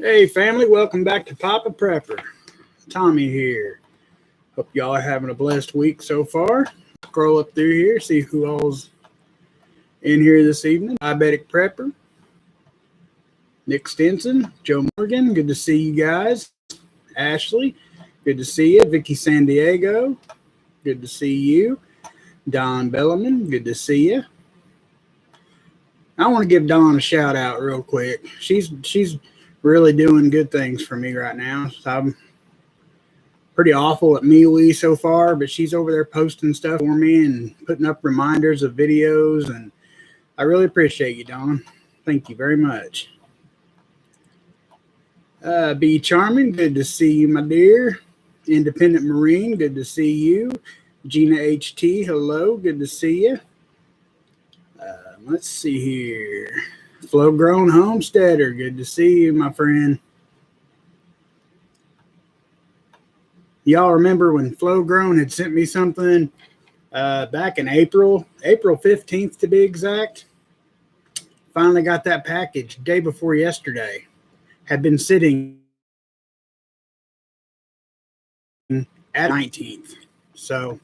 Hey family, welcome back to Papa Prepper. Tommy here. Hope y'all are having a blessed week so far. Scroll up through here, see who all's in here this evening. Diabetic Prepper, Nick Stinson, Joe Morgan, good to see you guys. Ashley, good to see you. Vicky San Diego, good to see you. Don Bellerman, good to see you. I want to give Dawn a shout out real quick. She's really doing good things for me right now. So I'm pretty awful at MeWe so far, but she's over there posting stuff for me and putting up reminders of videos, and I really appreciate you, Dawn. Thank you very much. Be Charming, good to see you, my dear. Independent Marine, good to see you. Gina HT, hello, good to see you. Let's see here. Flow Grown Homesteader, good to see you, my friend. Y'all remember when Flow Grown had sent me something back in April 15th to be exact? Finally got that package day before yesterday. Had been sitting at 19th. So,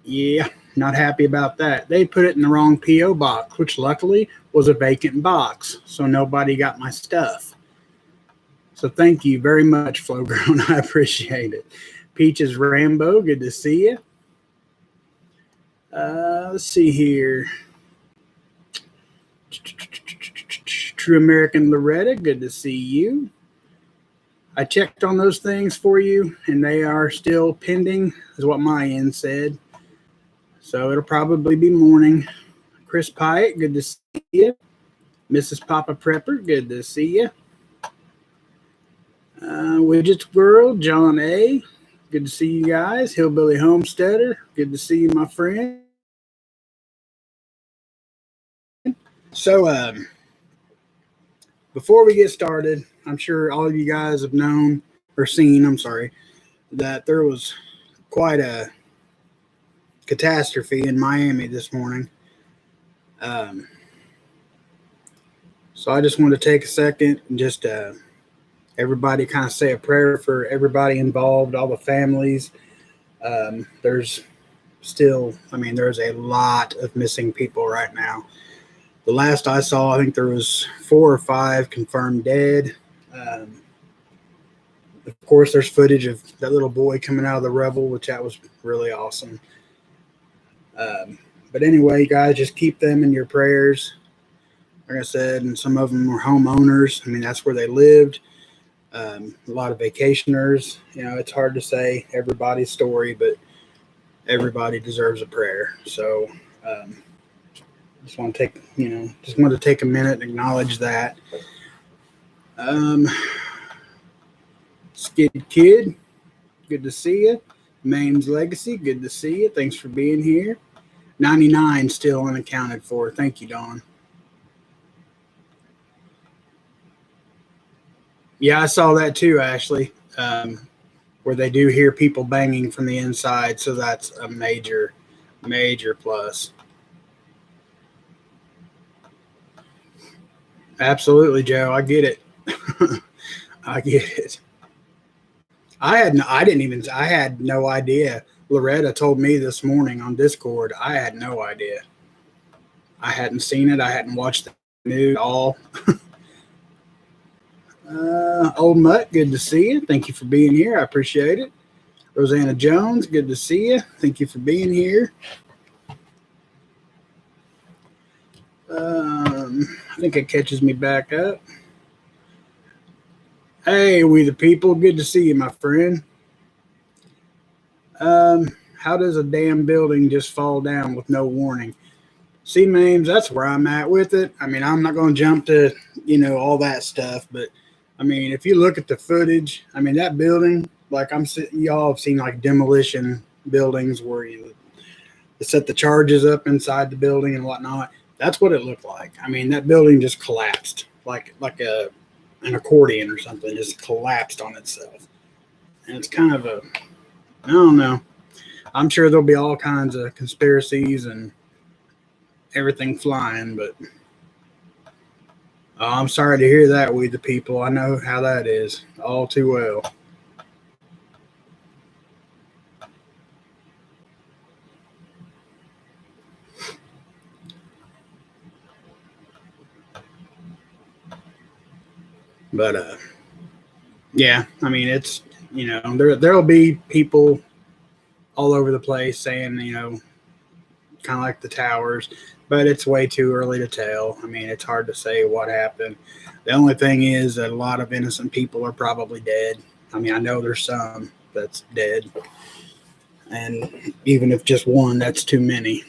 yeah, not happy about that. They put it in the wrong P.O. box, which luckily was a vacant box, so nobody got my stuff. So thank you very much, Flow Grown. I appreciate it. Peaches Rambo, good to see you. Let's see here. True American Loretta, good to see you. I checked on those things for you, and they are still pending, is what my end said. So it'll probably be morning. Chris Pyatt, good to see you. Mrs. Papa Prepper, good to see you. Widgets World, John A., good to see you guys. Hillbilly Homesteader, good to see you, my friend. So, before we get started, I'm sure all of you guys have known or seen, that there was quite a catastrophe in Miami this morning. So I just want to take a second and just everybody kind of say a prayer for everybody involved, all the families. There's a lot of missing people right now. The last I saw, I think there was 4 or 5 confirmed dead. Of course, there's footage of that little boy coming out of the rubble, which that was really awesome. But anyway, guys, just keep them in your prayers. Like I said, and some of them were homeowners. I mean, that's where they lived. A lot of vacationers. You know, it's hard to say everybody's story, but everybody deserves a prayer. So, just want to take a minute and acknowledge that. Skid Kid, good to see you. Maine's Legacy, good to see you. Thanks for being here. 99 still unaccounted for. Thank you, Dawn. Yeah, I saw that too, Ashley, where they do hear people banging from the inside. So that's a major, major plus. Absolutely, Joe. I get it. I get it. I had no idea. Loretta told me this morning on Discord. I had no idea. I hadn't seen it. I hadn't watched the news at all. Old Mutt, good to see you. Thank you for being here. I appreciate it. Rosanna Jones, good to see you. Thank you for being here. I think it catches me back up. Hey, we the people. Good to see you, my friend. How does a damn building just fall down with no warning? See, Mames, that's where I'm at with it. I mean, I'm not going to jump to, all that stuff. But, I mean, if you look at the footage, I mean, that building, like y'all have seen like demolition buildings where you set the charges up inside the building and whatnot. That's what it looked like. I mean, that building just collapsed like an accordion or something, just collapsed on itself. And it's kind of I don't know. I'm sure there'll be all kinds of conspiracies and everything flying, but Oh, I'm sorry to hear that, We the People. I know how that is all too well. But yeah, I mean, it's, there'll be people all over the place saying, kind of like the towers, but it's way too early to tell. I mean, it's hard to say what happened. The only thing is that a lot of innocent people are probably dead. I mean, I know there's some that's dead, and even if just one, that's too many.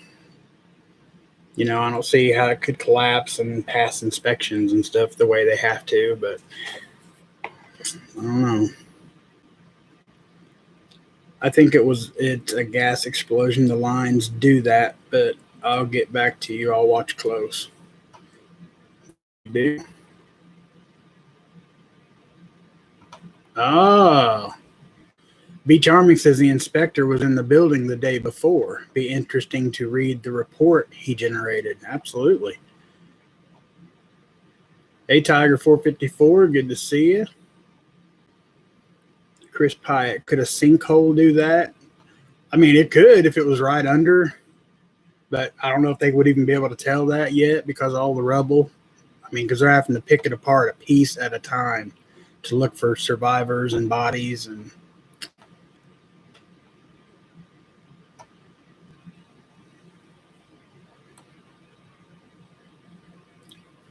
I don't see how it could collapse and pass inspections and stuff the way they have to, but I don't know. I think it's a gas explosion. The lines do that, but I'll get back to you. I'll watch close. Do. Oh. Be Charming says the inspector was in the building the day before. Be interesting to read the report he generated. Absolutely. Hey, Tiger 454, good to see you. Chris Pyatt, could a sinkhole do that? I mean, it could if it was right under, but I don't know if they would even be able to tell that yet because of all the rubble. I mean, because they're having to pick it apart a piece at a time to look for survivors and bodies.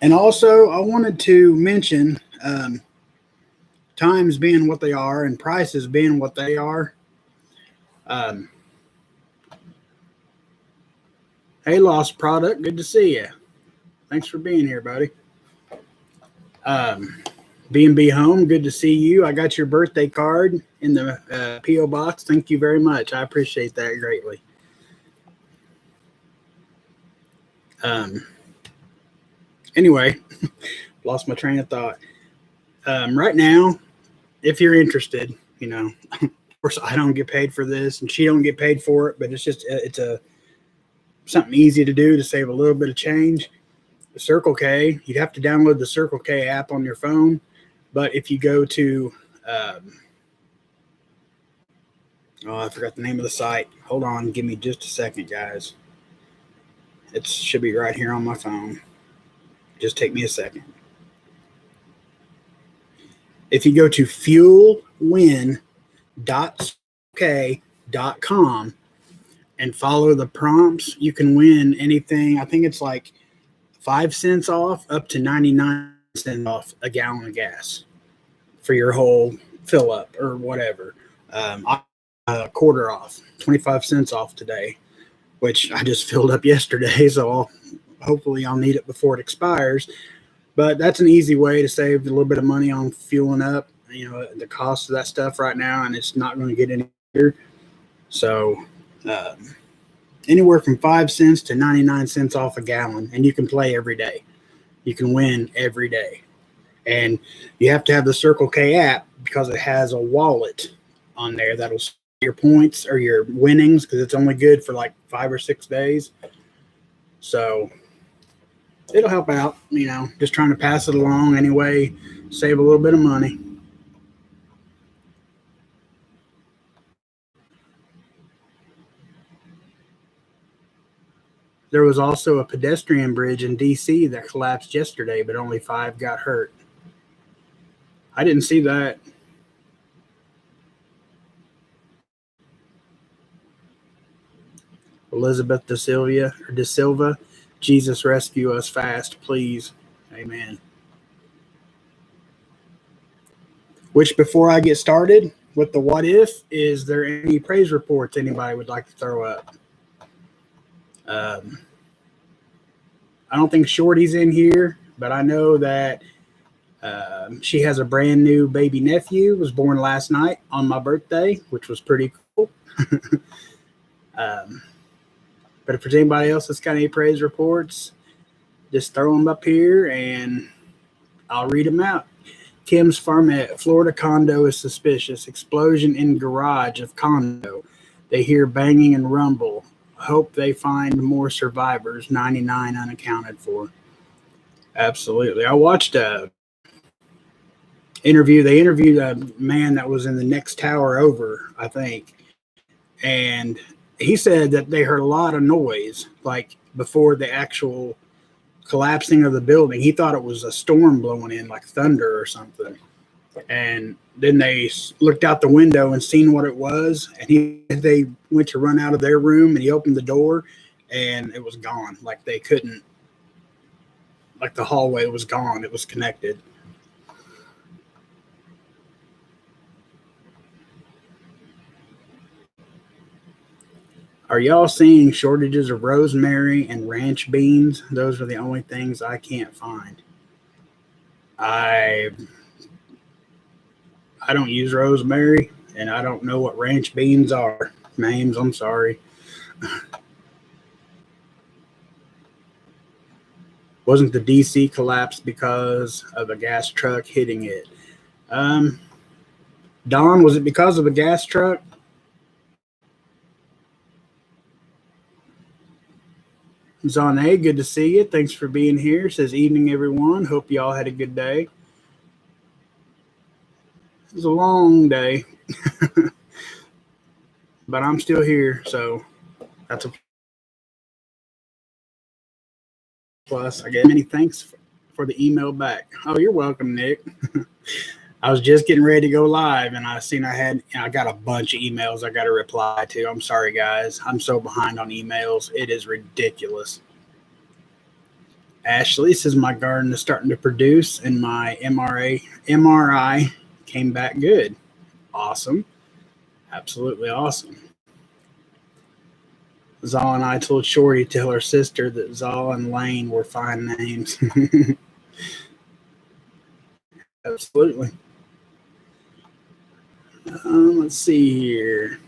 And also, I wanted to mention times being what they are and prices being what they are. Um, hey, Lost Product, good to see you. Thanks for being here, buddy. B&B Home, good to see you. I got your birthday card in the P.O. box. Thank you very much. I appreciate that greatly. Anyway, lost my train of thought. Right now, if you're interested, of course I don't get paid for this and she don't get paid for it, but it's something easy to do to save a little bit of change. The Circle K, you'd have to download the Circle K app on your phone, but if you go to I forgot the name of the site. Hold on, give me just a second, guys. It should be right here on my phone. Just take me a second. If you go to fuelwin.k.com and follow the prompts, you can win anything. I think it's like 5 cents off up to 99 cents off a gallon of gas for your whole fill up or whatever. A quarter off, 25 cents off today, which I just filled up yesterday. So hopefully I'll need it before it expires. But that's an easy way to save a little bit of money on fueling up, the cost of that stuff right now, and it's not going to get any better. So anywhere from 5 cents to 99 cents off a gallon, and you can play every day. You can win every day. And you have to have the Circle K app because it has a wallet on there that'll store your points or your winnings because it's only good for like 5 or 6 days. So it'll help out, just trying to pass it along anyway, save a little bit of money. There was also a pedestrian bridge in D.C. that collapsed yesterday, but only 5 got hurt. I didn't see that. Elizabeth De Silva, Jesus rescue us fast, please. Amen. Which, before I get started with the what if, is there any praise reports anybody would like to throw up? I don't think Shorty's in here, but I know that she has a brand new baby nephew, was born last night on my birthday, which was pretty cool. But if there's anybody else that's got any praise reports, just throw them up here and I'll read them out. Kim's Farmette, Florida condo is suspicious. Explosion in garage of condo. They hear banging and rumble. Hope they find more survivors. 99 unaccounted for. Absolutely. I watched a interview. They interviewed a man that was in the next tower over, I think, and he said that they heard a lot of noise, like before the actual collapsing of the building. He thought it was a storm blowing in, like thunder or something. And then they looked out the window and seen what it was. And they went to run out of their room, and he opened the door, and it was gone. Like they couldn't, like the hallway was gone. It was connected. Are y'all seeing shortages of rosemary and ranch beans? Those are the only things I can't find. I I don't use rosemary, and I don't know what ranch beans are. Names, I'm sorry. Wasn't the DC collapse because of a gas truck hitting it? Um, Don, was it because of a gas truck? Zane, good to see you. Thanks for being here. Says evening, everyone. Hope y'all had a good day. It was a long day, but I'm still here, so that's a plus. I get many thanks for the email back. Oh, you're welcome, Nick. I was just getting ready to go live, and I got a bunch of emails I got to reply to. I'm sorry, guys. I'm so behind on emails. It is ridiculous. Ashley says my garden is starting to produce, and my MRI came back good. Awesome. Absolutely awesome. Zal and I told Shorty to tell her sister that Zal and Lane were fine names. Absolutely. Let's see here.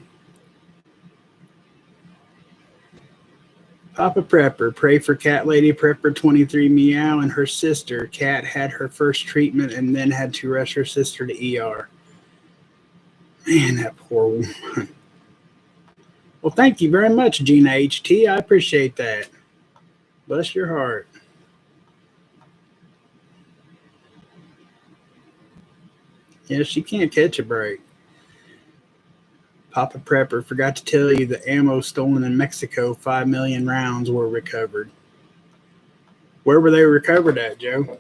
Papa Prepper, pray for Cat Lady Prepper 23 Meow and her sister. Cat had her first treatment and then had to rush her sister to ER. Man, that poor woman. Well, thank you very much, Gina HT. I appreciate that. Bless your heart. Yeah, she can't catch a break. Papa Prepper forgot to tell you the ammo stolen in Mexico, 5 million rounds were recovered. Where were they recovered at, Joe?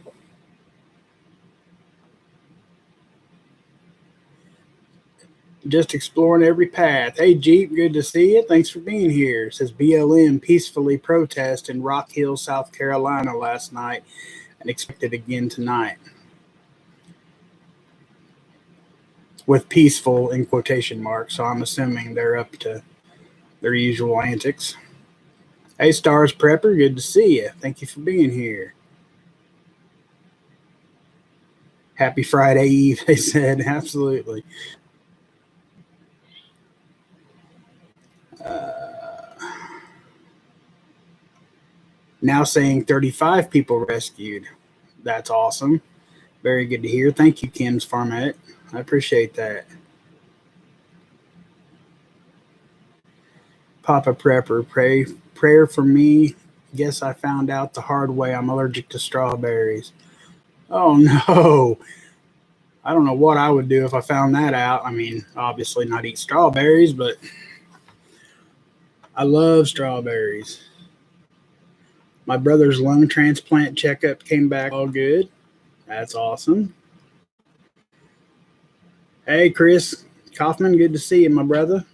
Just exploring every path. Hey, Jeep, good to see you. Thanks for being here. It says BLM peacefully protest in Rock Hill, South Carolina last night and expected again tonight. With peaceful in quotation marks, so I'm assuming they're up to their usual antics. Hey, Stars Prepper, good to see you. Thank you for being here. Happy Friday Eve, they said. Absolutely. Now saying 35 people rescued. That's awesome. Very good to hear. Thank you, Kim's Farmette. I appreciate that. Papa Prepper, prayer for me. Guess I found out the hard way I'm allergic to strawberries. Oh no. I don't know what I would do if I found that out. I mean, obviously not eat strawberries, but I love strawberries. My brother's lung transplant checkup came back all good. That's awesome. Hey, Chris Kaufman, good to see you, my brother.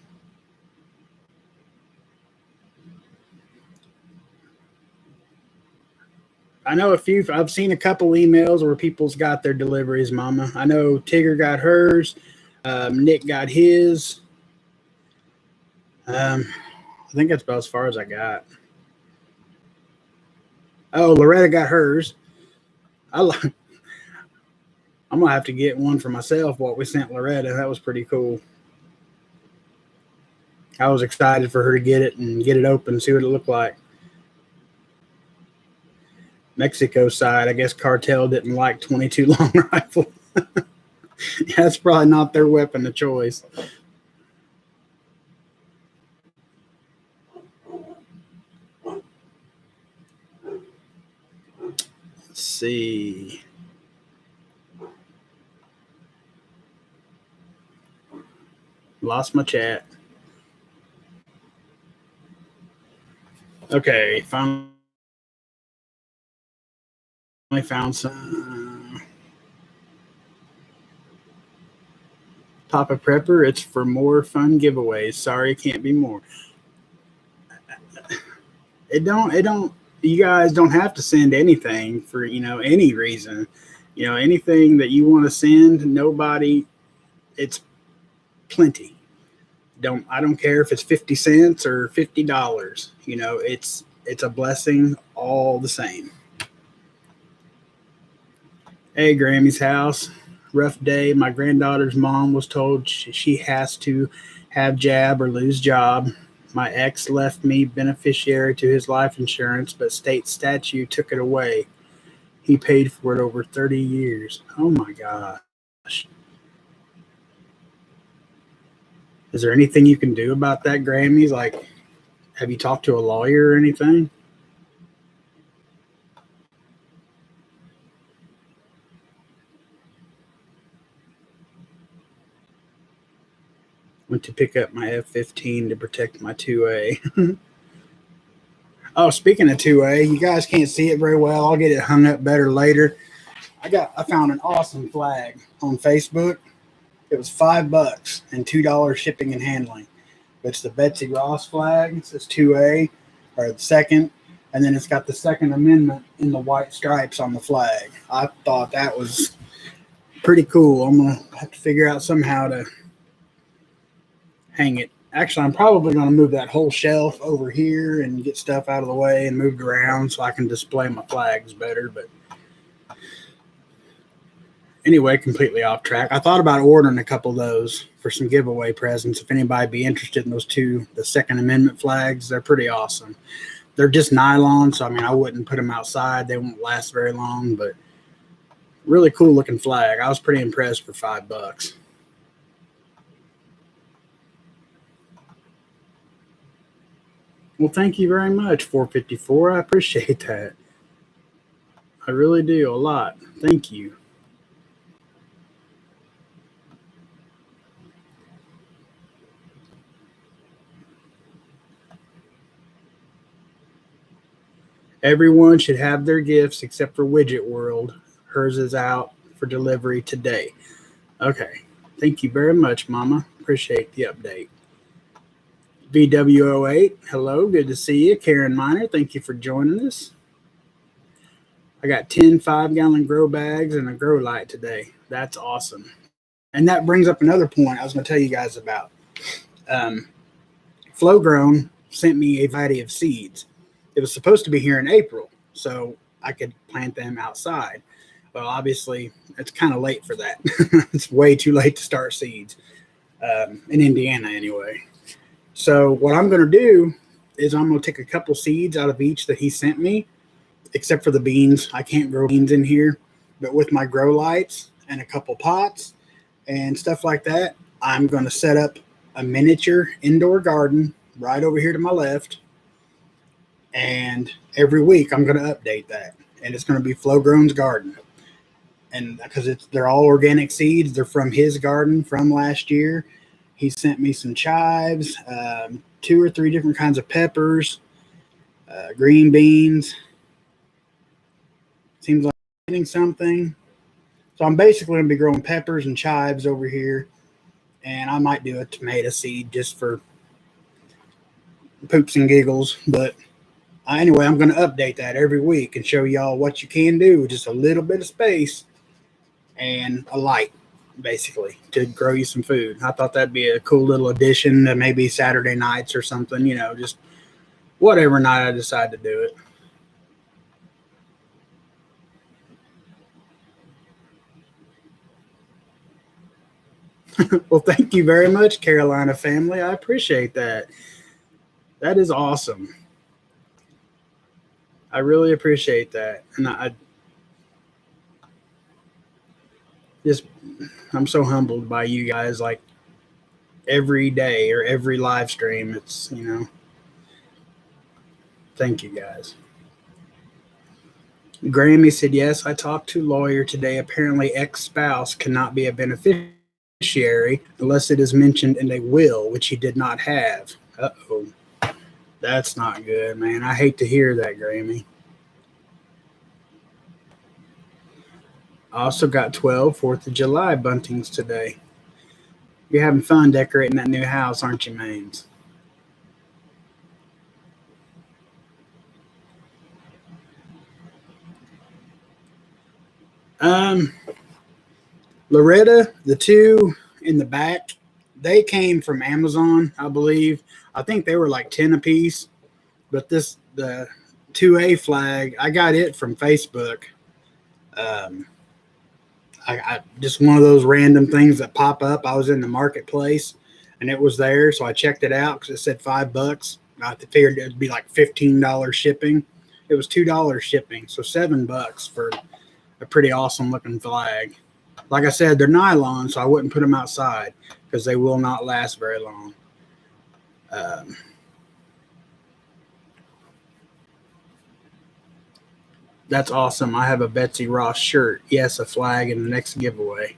I know I've seen a couple emails where people's got their deliveries, Mama. I know Tigger got hers. Nick got his. I think that's about as far as I got. Oh, Loretta got hers. I'm gonna have to get one for myself. What we sent Loretta, that was pretty cool. I was excited for her to get it and get it open and see what it looked like. Mexico side, I guess Cartel didn't like 22 long rifle. That's probably not their weapon of choice. Let's Let's see. Lost my chat. Okay, finally found some. Papa Prepper, it's for more fun giveaways. Sorry, can't be more. It don't, you guys don't have to send anything for, any reason. Anything that you want to send, nobody, it's plenty. I don't care if it's 50 cents or $50. It's a blessing all the same. Hey, Grammy's house. Rough day. My granddaughter's mom was told she has to have jab or lose job. My ex left me beneficiary to his life insurance, but state statute took it away. He paid for it over 30 years. Oh my gosh. Is there anything you can do about that, Grammys? Like, have you talked to a lawyer or anything? Went to pick up my F-15 to protect my 2A. Oh, speaking of 2A, you guys can't see it very well. I'll get it hung up better later. I found an awesome flag on Facebook. It was $5 and $2 shipping and handling. It's the Betsy Ross flag. It says 2A or the second, and then it's got the Second Amendment in the white stripes on the flag. I thought that was pretty cool. I'm gonna have to figure out somehow to hang it. Actually, I'm probably going to move that whole shelf over here and get stuff out of the way and moved around so I can display my flags better. But anyway, completely off track. I thought about ordering a couple of those for some giveaway presents. If anybody be interested in those two, the Second Amendment flags, they're pretty awesome. They're just nylon, so I wouldn't put them outside. They won't last very long, but really cool looking flag. I was pretty impressed for $5. Well, thank you very much, 454. I appreciate that. I really do, a lot. Thank you. Everyone should have their gifts except for Widget World. Hers is out for delivery today. Okay. Thank you very much, Mama. Appreciate the update. BW08, hello. Good to see you. Karen Miner, thank you for joining us. I got 10 5-gallon grow bags and a grow light today. That's awesome. And that brings up another point I was going to tell you guys about. Flow Grown sent me a variety of seeds. It was supposed to be here in April, so I could plant them outside. Well, obviously, it's kind of late for that. It's way too late to start seeds, in Indiana anyway. So what I'm going to do is I'm going to take a couple seeds out of each that he sent me, except for the beans. I can't grow beans in here, but with my grow lights and a couple pots and stuff like that, I'm going to set up a miniature indoor garden right over here to my left. And every week I'm going to update that. And it's going to be Flow Grown's garden. And because they're all organic seeds, they're from his garden from last year. He sent me some chives, 2 or 3 different kinds of peppers, green beans. Seems like I'm getting something. So I'm basically going to be growing peppers and chives over here. And I might do a tomato seed just for poops and giggles. But anyway, I'm going to update that every week and show y'all what you can do with just a little bit of space and a light, basically, to grow you some food. I thought that'd be a cool little addition to maybe Saturday nights or something, just whatever night I decide to do it. Well, thank you very much, Carolina family. I appreciate that. That is awesome. I really appreciate that. And I'm so humbled by you guys, like every day or every live stream. It's, thank you guys. Grammy said, yes, I talked to lawyer today. Apparently, ex-spouse cannot be a beneficiary unless it is mentioned in a will, which he did not have. Uh-oh. That's not good, man. I hate to hear that, Grammy. I also got 12 4th of July buntings today. You're having fun decorating that new house, aren't you, Maines? Um, Loretta, the two in the back, they came from Amazon, I believe. I think they were like 10 a piece. But the 2A flag, I got it from Facebook. Um, I just one of those random things that pop up. I was in the marketplace and it was there, so I checked it out because it said $5. I figured it'd be like $15 shipping. It was $2 shipping, so $7 for a pretty awesome looking flag. Like I said, they're nylon, so I wouldn't put them outside because they will not last very long. Um, that's awesome. I have a Betsy Ross shirt. Yes, a flag in the next giveaway.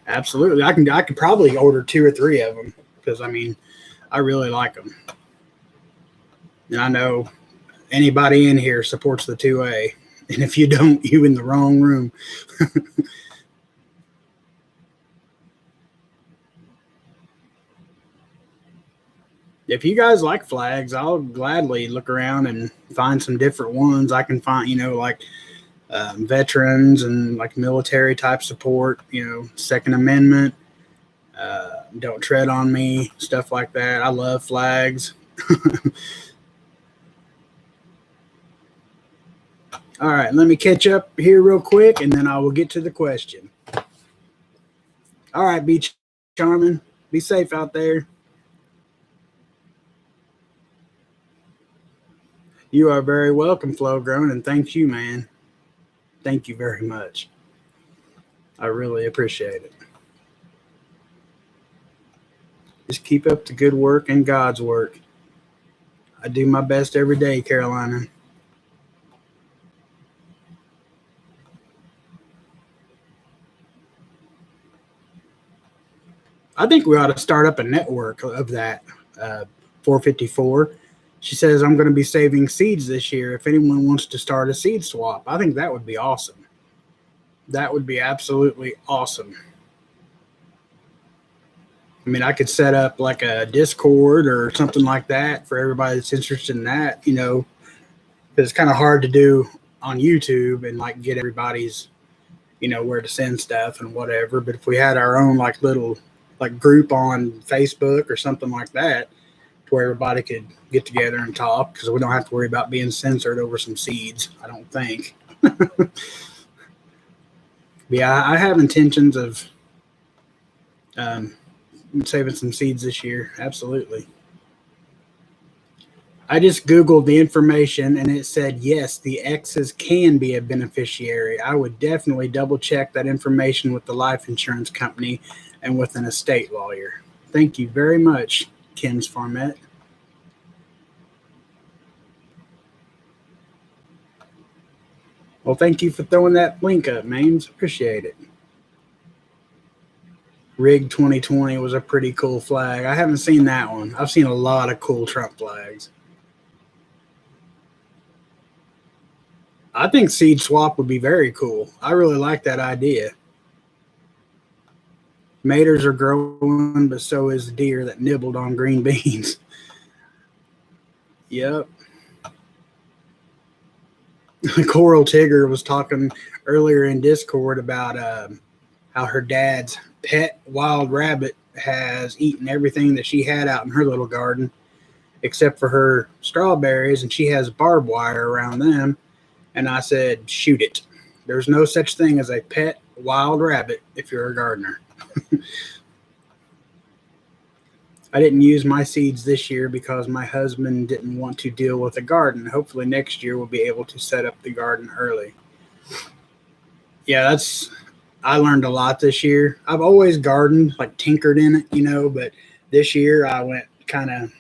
Absolutely. I could probably order two or three of them because I mean, I really like them. And I know anybody in here supports the 2A. And if you don't, you in the wrong room. If you guys like flags, I'll gladly look around and find some different ones. I can find, like veterans and like military type support, Second Amendment, don't tread on me, stuff like that. I love flags. All right, let me catch up here real quick and then I will get to the question. All right, Beach Charming, be safe out there. You are very welcome, Flow Grown, and thank you, man. Thank you very much. I really appreciate it. Just keep up the good work and God's work. I do my best every day, Carolina. I think we ought to start up a network of that. 454. She says, I'm going to be saving seeds this year. If anyone wants to start a seed swap, I think that would be awesome. That would be absolutely awesome. I mean, I could set up like a Discord or something like that for everybody that's interested in that, it's kind of hard to do on YouTube and like get everybody's, where to send stuff and whatever. But if we had our own like little like group on Facebook or something like that, to where everybody could get together and talk, because we don't have to worry about being censored over some seeds, I don't think. Yeah, I have intentions of saving some seeds this year. Absolutely. I just Googled the information and it said, yes, the exes can be a beneficiary. I would definitely double check that information with the life insurance company and with an estate lawyer. Thank you very much, Kim's Farmette. Well, thank you for throwing that link up, Maines. Appreciate it. Rig 2020 was a pretty cool flag. I haven't seen that one. I've seen a lot of cool Trump flags. I think seed swap would be very cool. I really like that idea. Maters are growing, but so is the deer that nibbled on green beans. Yep. Coral Tigger was talking earlier in Discord about how her dad's pet wild rabbit has eaten everything that she had out in her little garden, except for her strawberries, and she has barbed wire around them. And I said, shoot it. There's no such thing as a pet wild rabbit if you're a gardener. I didn't use my seeds this year because my husband didn't want to deal with a garden. Hopefully next year we'll be able to set up the garden early. Yeah, I learned a lot this year. I've always gardened, like tinkered in it, but this year I went kind of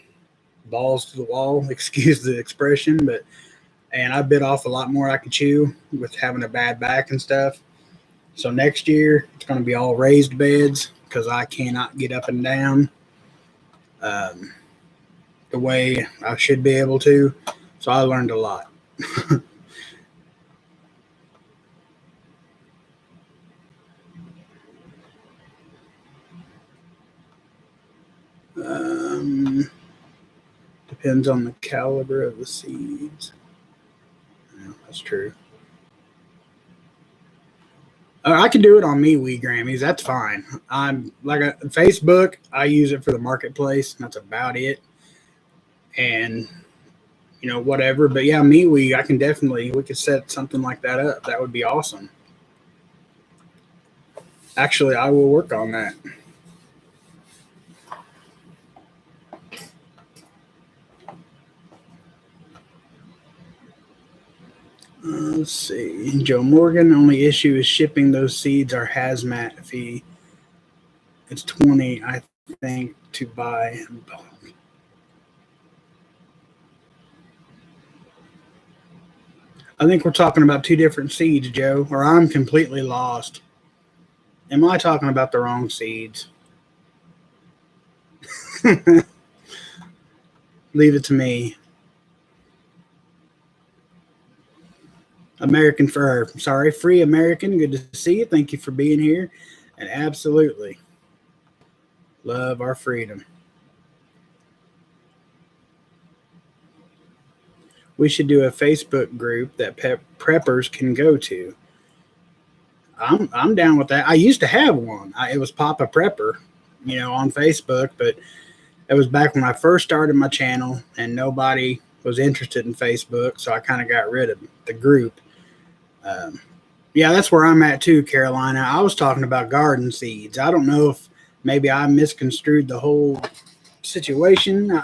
balls to the wall, excuse the expression, but and I bit off a lot more I could chew with having a bad back and stuff. So next year it's going to be all raised beds because I cannot get up and down um, the way I should be able to. So I learned a lot. um, Depends on the caliber of the seeds. Yeah, that's true. I can do it on MeWe Grammys. That's fine. I'm like Facebook. I use it for the marketplace. And that's about it. And whatever. But yeah, MeWe. I can definitely. We could set something like that up. That would be awesome. Actually, I will work on that. Let's see. Joe Morgan. Only issue is shipping those seeds are hazmat fee. It's 20, I think, to buy. I think we're talking about two different seeds, Joe, or I'm completely lost. Am I talking about the wrong seeds? Leave it to me. American Fur. Sorry, Free American. Good to see you. Thank you for being here. And absolutely love our freedom. We should do a Facebook group that preppers can go to. I'm down with that. I used to have one. It was Papa Prepper, on Facebook, but it was back when I first started my channel and nobody was interested in Facebook, so I kind of got rid of the group. Yeah, that's where I'm at too, Carolina. I was talking about garden seeds. I don't know if maybe I misconstrued the whole situation.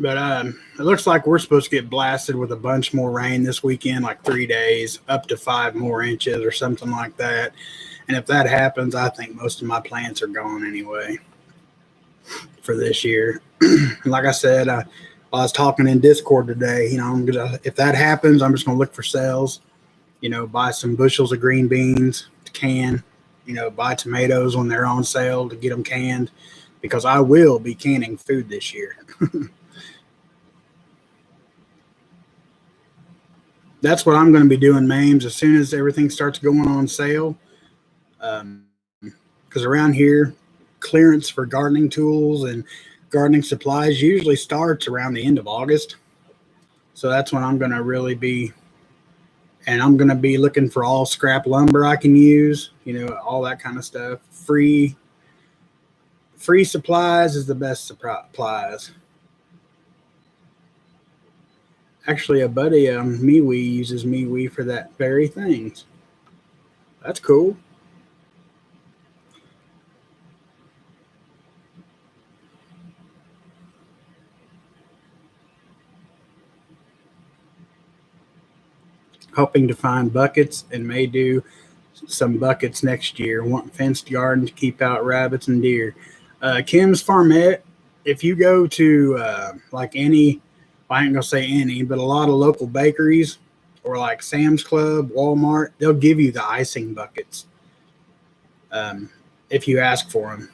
But it looks like we're supposed to get blasted with a bunch more rain this weekend, like 3 days, up to 5 more inches or something like that. And if that happens, I think most of my plants are gone anyway for this year. Like I said, I was talking in Discord today. If that happens, I'm just gonna look for sales. Buy some bushels of green beans to can. Buy tomatoes when they're on sale to get them canned, because I will be canning food this year. That's what I'm going to be doing, Mames, as soon as everything starts going on sale. Because around here, clearance for gardening tools and gardening supplies usually starts around the end of August. So that's when I'm going to really be, and I'm going to be looking for all scrap lumber I can use, all that kind of stuff. Free supplies is the best supplies. Actually, a buddy MeWe uses MeWe for that very thing. That's cool. Hoping to find buckets and may do some buckets next year. Want fenced garden to keep out rabbits and deer. Kim's Farmette, if you go to like any, I ain't gonna say any, but a lot of local bakeries or like Sam's Club, Walmart, they'll give you the icing buckets if you ask for them.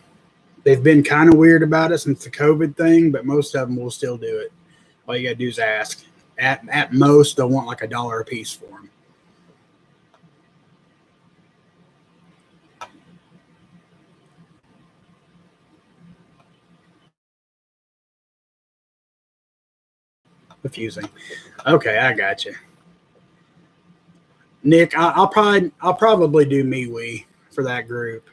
They've been kind of weird about it since the COVID thing, but most of them will still do it. All you gotta do is ask. At most, they'll want like $1 a piece for them. Confusing. Okay, I got you. Nick, I'll probably do MeWe for that group.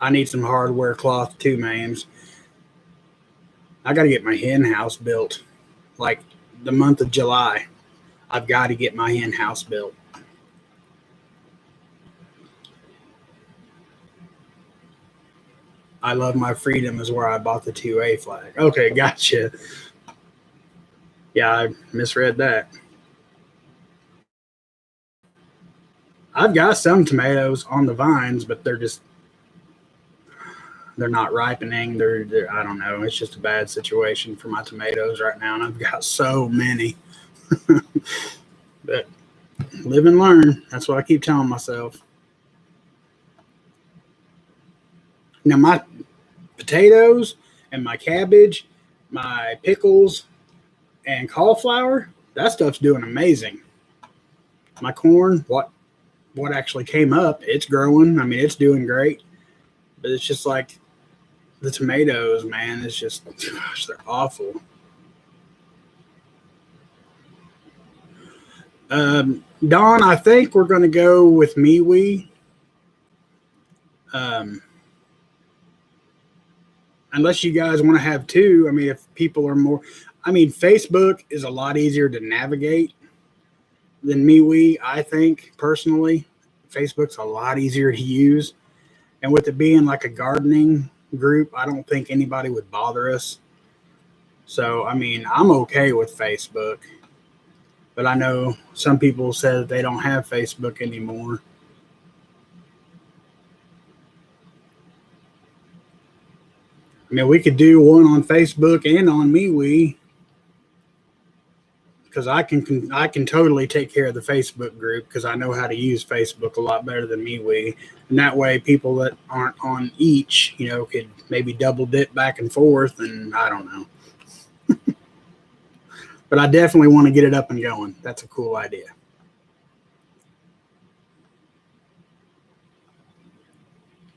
I need some hardware cloth too, Mames. I got to get my hen house built. Like the month of July, I've got to get my hen house built. I love my freedom is where I bought the 2A flag. Okay, gotcha. Yeah, I misread that. I've got some tomatoes on the vines, but they're not ripening. They're I don't know. It's just a bad situation for my tomatoes right now, and I've got so many. But live and learn. That's what I keep telling myself. Now my potatoes and my cabbage, my pickles and cauliflower, that stuff's doing amazing. My corn, what actually came up, it's growing. I mean, it's doing great. But it's just like the tomatoes, man. It's just, gosh, they're awful. Dawn, I think we're going to go with MeWe. Um, unless you guys want to have two. I mean, if people are more, I mean, Facebook is a lot easier to navigate than MeWe, I think, personally. Facebook's a lot easier to use. And with it being like a gardening group, I don't think anybody would bother us. So, I mean, I'm okay with Facebook. But I know some people said that they don't have Facebook anymore. I mean, we could do one on Facebook and on MeWe because I can totally take care of the Facebook group because I know how to use Facebook a lot better than MeWe, and that way people that aren't on each, could maybe double dip back and forth, and I don't know. But I definitely want to get it up and going. That's a cool idea.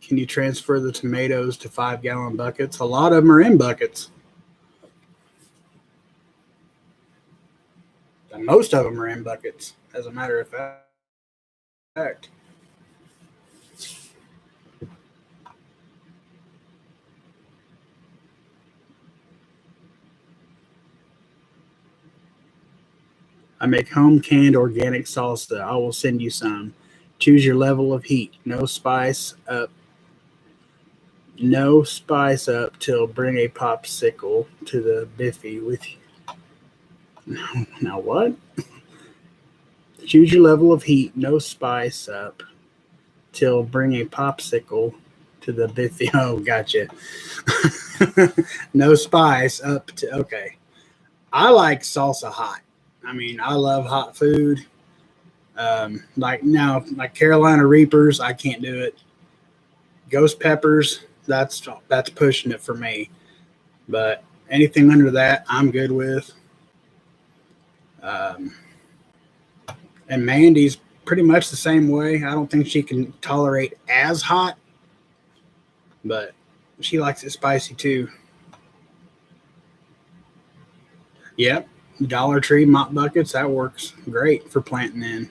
Can you transfer the tomatoes to 5-gallon buckets? A lot of them are in buckets. And most of them are in buckets, as a matter of fact. I make home canned organic salsa. I will send you some. Choose your level of heat. No spice up. No spice up till bring a popsicle to the biffy with you. Now what? Choose your level of heat. No spice up till bring a popsicle to the biffy. Oh, gotcha. No spice up to, okay. I like salsa hot. I mean, I love hot food. Like Carolina Reapers, I can't do it. Ghost peppers, that's pushing it for me. But anything under that, I'm good with. And Mandy's pretty much the same way. I don't think she can tolerate as hot, but she likes it spicy too. Yep, Dollar Tree mop buckets, that works great for planting in.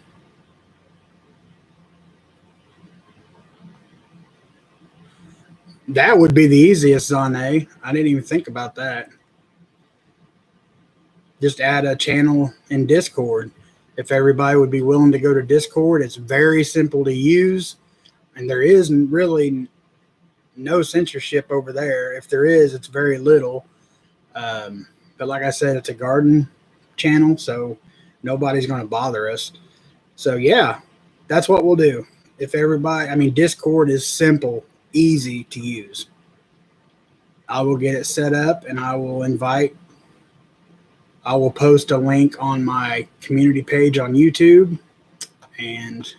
That would be the easiest, Zane. I didn't even think about that. Just add a channel in Discord. If everybody would be willing to go to Discord, it's very simple to use, and there is really no censorship over there. If there is, it's very little. But like I said, it's a garden channel, so nobody's going to bother us. So yeah, that's what we'll do. If everybody, I mean, Discord is simple, easy to use. I will get it set up and I will post a link on my community page on YouTube, and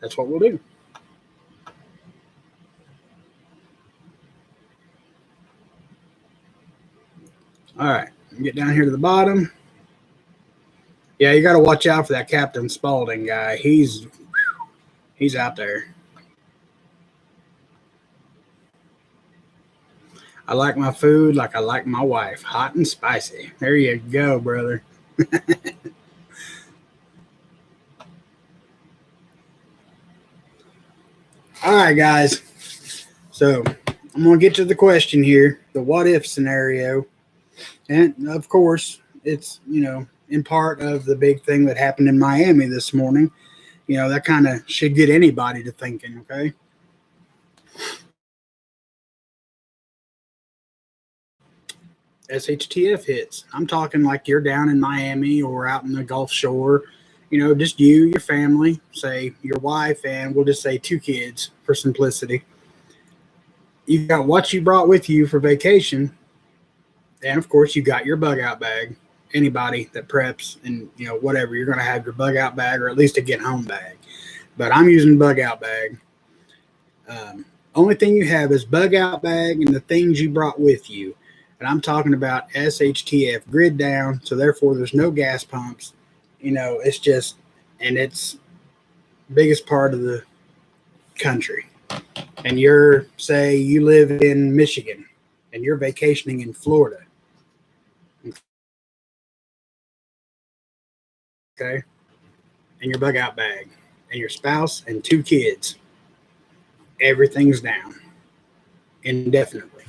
that's what we'll do. All right, get down here to the bottom. Yeah, you got to watch out for that Captain Spaulding guy. He's out there. I like my food like I like my wife, hot and spicy. There you go, brother. All right, guys. So I'm going to get to the question here, the what if scenario. And of course, it's, in part of the big thing that happened in Miami this morning. That kind of should get anybody to thinking, okay? SHTF hits. I'm talking like you're down in Miami or out in the Gulf Shore, just you, your family, say your wife, and we'll just say 2 kids for simplicity. You got what you brought with you for vacation, and of course, you got your bug out bag. Anybody that preps and whatever, you're going to have your bug out bag or at least a get home bag. But I'm using bug out bag. Only thing you have is bug out bag and the things you brought with you. And I'm talking about SHTF grid down. So therefore, there's no gas pumps. It's just, and it's biggest part of the country. And say you live in Michigan and you're vacationing in Florida. Okay. And your bug out bag and your spouse and 2 kids. Everything's down indefinitely.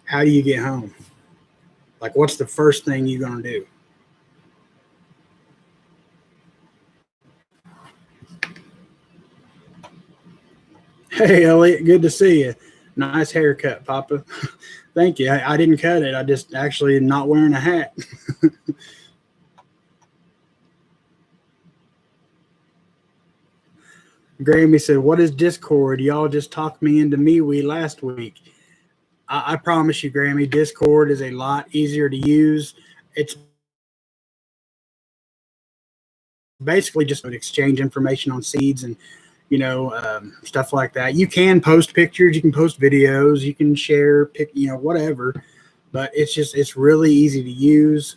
How do you get home? Like, what's the first thing you're going to do? Hey, Elliot, good to see you. Nice haircut, Papa. Thank you. I didn't cut it. I just actually not wearing a hat. Grammy said, "What is Discord? Y'all just talked me into MeWe last week." I promise you, Grammy, Discord is a lot easier to use. It's basically just exchange information on seeds and stuff like that. You can post pictures, you can post videos, you can share whatever, but it's really easy to use.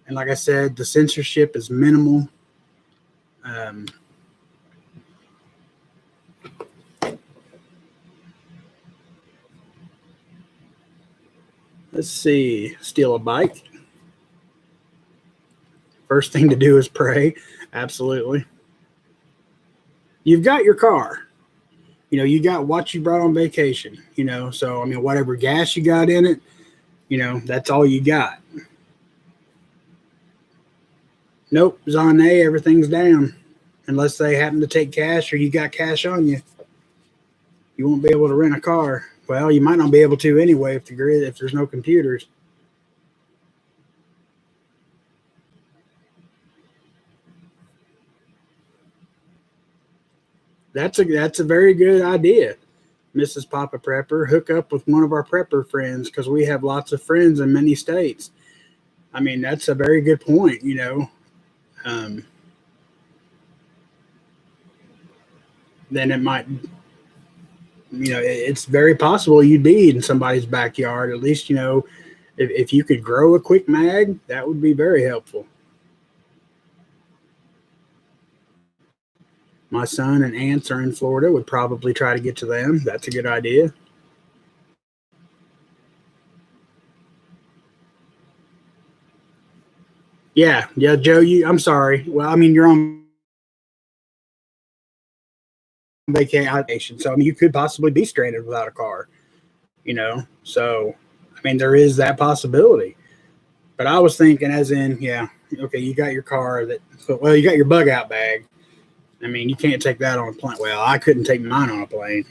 And like I said, the censorship is minimal. Let's see, steal a bike. First thing to do is pray. Absolutely. You've got your car. You got what you brought on vacation, so whatever gas you got in it, that's all you got. Nope, Zane, everything's down. Unless they happen to take cash or you got cash on you. You won't be able to rent a car. Well, you might not be able to anyway if there's no computers. That's a very good idea, Mrs. Papa Prepper. Hook up with one of our prepper friends because we have lots of friends in many states. That's a very good point. Then it might, it's very possible you'd be in somebody's backyard. At least, if you could grow a quick mag, that would be very helpful. My son and aunts are in Florida. Would probably try to get to them. That's a good idea. Yeah, Joe. I'm sorry. Well, you're on vacation, so you could possibly be stranded without a car. So there is that possibility. But I was thinking, as in, yeah, okay, you got your car you got your bug out bag. You can't take that on a plane. Well, I couldn't take mine on a plane.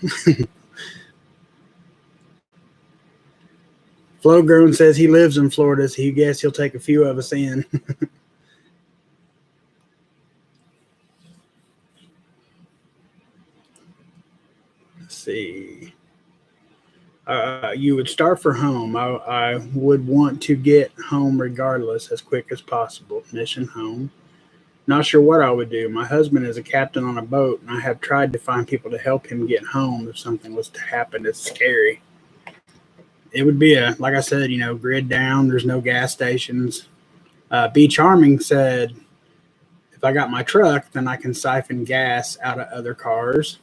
Flo Grown says he lives in Florida, so he guess he'll take a few of us in. Let's see. You would start for home. I would want to get home regardless as quick as possible. Mission home. Not sure what I would do. My husband is a captain on a boat, and I have tried to find people to help him get home if something was to happen. It's scary. It would be like I said, grid down. There's no gas stations. B Charming said, if I got my truck, then I can siphon gas out of other cars.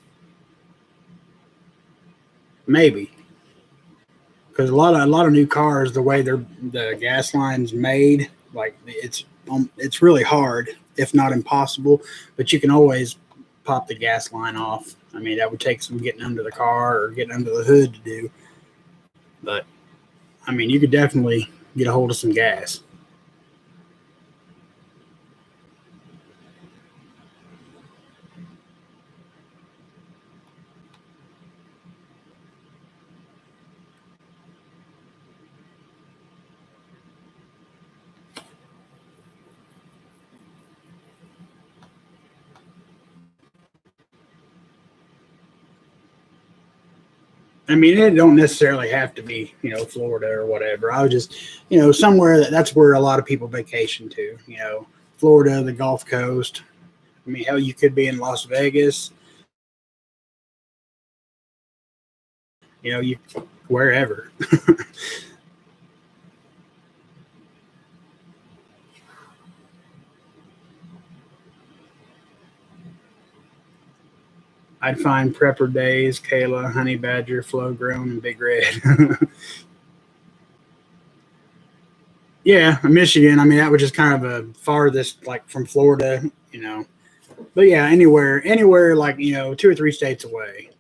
Maybe. Because a lot of new cars, the way the gas line's made, like it's really hard, if not impossible. But you can always pop the gas line off. That would take some getting under the car or getting under the hood to do. But you could definitely get a hold of some gas. I mean, it don't necessarily have to be, Florida or whatever. I was just, somewhere that's where a lot of people vacation to, Florida, the Gulf Coast. I mean, hell, you could be in Las Vegas, you wherever. I'd find Prepper Days, Kayla, Honey Badger, Flow Grown, and Big Red. Yeah, Michigan. I mean, that was just kind of a farthest, like from Florida. But yeah, anywhere, like 2 or 3 states away.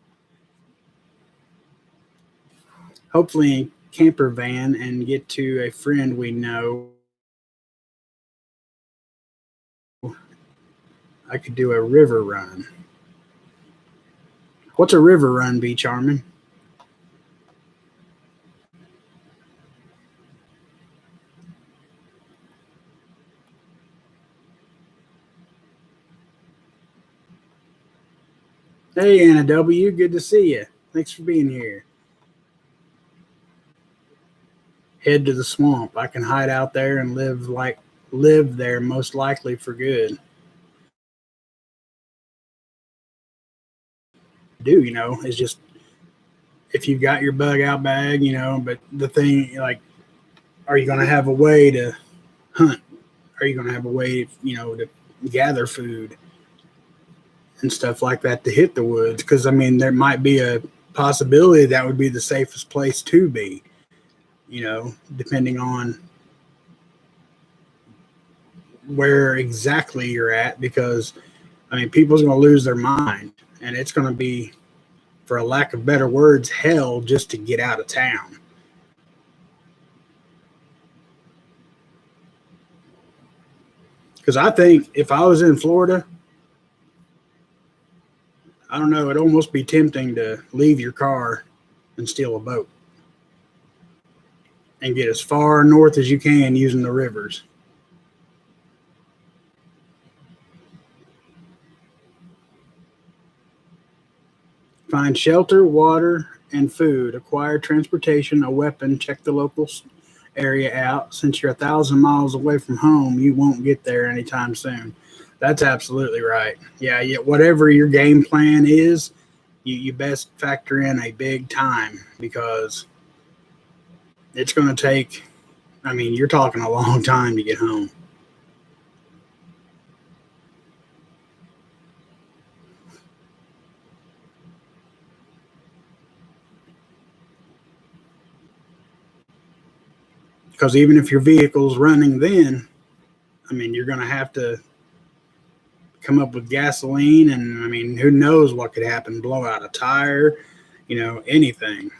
Hopefully, in camper van and get to a friend we know. I could do a river run. What's a river run, be Charmin? Hey, Anna W. Good to see you. Thanks for being here. Head to the swamp. I can hide out there and live there most likely for good. Is just if you've got your bug out bag. But the thing, like, are you going to have a way to hunt? Are you going to have a way, to gather food and stuff like that to hit the woods? Because I mean, there might be a possibility that would be the safest place to be. Depending on where exactly you're at, because I mean, people's going to lose their mind, and it's going to be, for a lack of better words, hell just to get out of town. Because I think if I was in Florida, I don't know, it'd almost be tempting to leave your car and steal a boat and get as far north as you can using the rivers. Find shelter, water, and food. Acquire transportation, a weapon. Check the local area out. Since you're 1,000 miles away from home, you won't get there anytime soon. That's absolutely right. Yeah, yeah. Whatever your game plan is, you best factor in a big time, because it's going to take. I mean, you're talking a long time to get home. Because even if your vehicle's running, then I mean, you're going to have to come up with gasoline, and I mean, who knows what could happen? Blow out a tire, anything.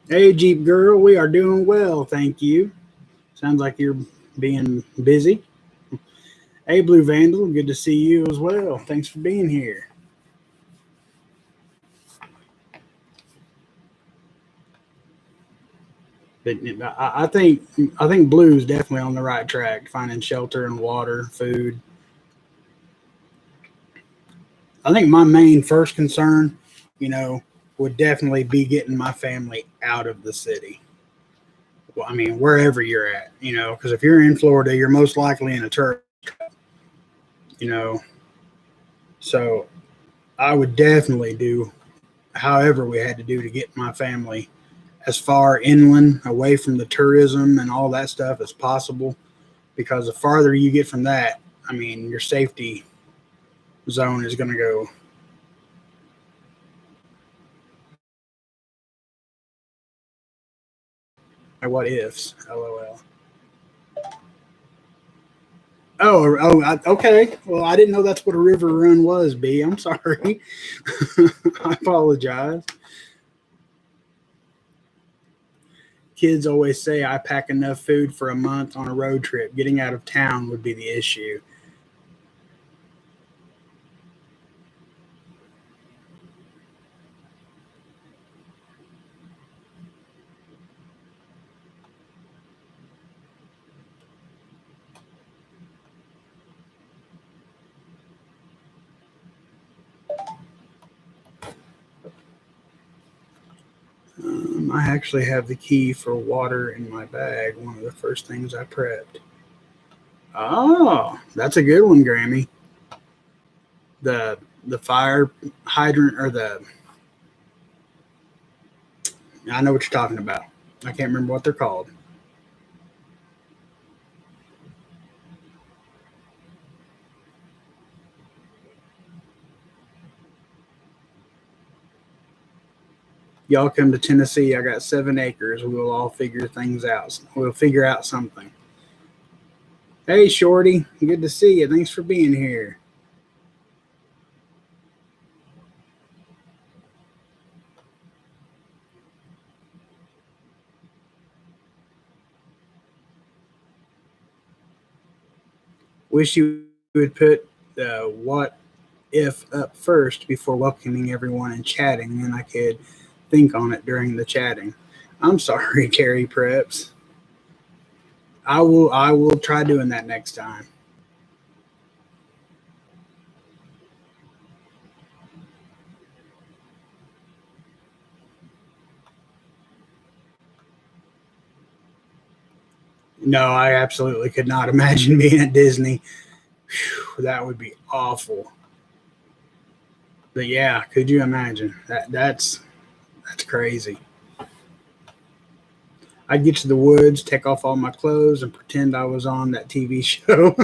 Hey, Jeep girl, we are doing well, thank you. Sounds like you're being busy. Hey, Blue Vandal, good to see you as well. Thanks for being here. But I think Blue's definitely on the right track, finding shelter and water, food. I think my main first concern, you know, would definitely be getting my family out of the city. Well, I mean, wherever you're at, because if you're in Florida, you're most likely in a tourist, you know. So I would definitely do however we had to do to get my family as far inland, away from the tourism and all that stuff as possible. Because the farther you get from that, I mean, your safety zone is going to go. What ifs? LOL. Okay. Well, I didn't know that's what a river run was, B. I'm sorry. I apologize. Kids always say I pack enough food for a month on a road trip. Getting out of town would be the issue. I actually have the key for water in my bag. One of the first things I prepped. Oh, that's a good one, Grammy. The fire hydrant or the I know what you're talking about. I can't remember what they're called. Y'all come to Tennessee. I got 7 acres. We will all figure things out. We'll figure out something. Hey, Shorty. Good to see you. Thanks for being here. Wish you would put the what if up first before welcoming everyone and chatting. Then I could think on it during the chatting. I'm sorry, Carrie Preps. I will try doing that next time. No, I absolutely could not imagine being at Disney. Whew, that would be awful. But yeah, could you imagine? That's crazy. I'd get to the woods, take off all my clothes, and pretend I was on that TV show.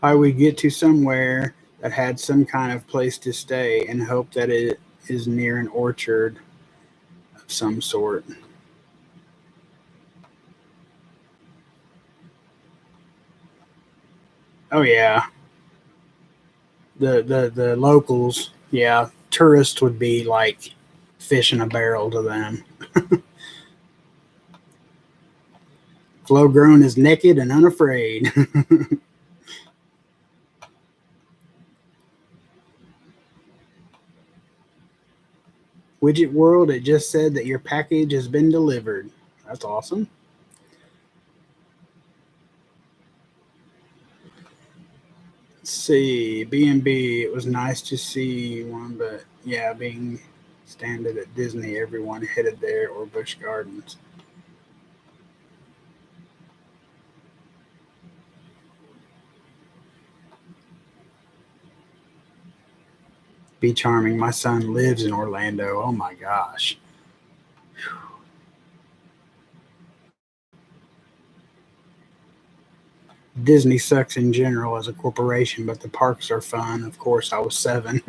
I would get to somewhere that had some kind of place to stay and hope that it is near an orchard of some sort. Oh yeah, the locals, yeah, tourists would be like fish in a barrel to them. Flo Grown is naked and unafraid. Widget World, it just said that your package has been delivered. That's awesome. Let's see, B&B, it was nice to see one, but yeah, being standard at Disney, everyone headed there or Busch Gardens. Be charming. My son lives in Orlando. Oh my gosh. Disney sucks in general as a corporation, but the parks are fun. Of course, I was 7.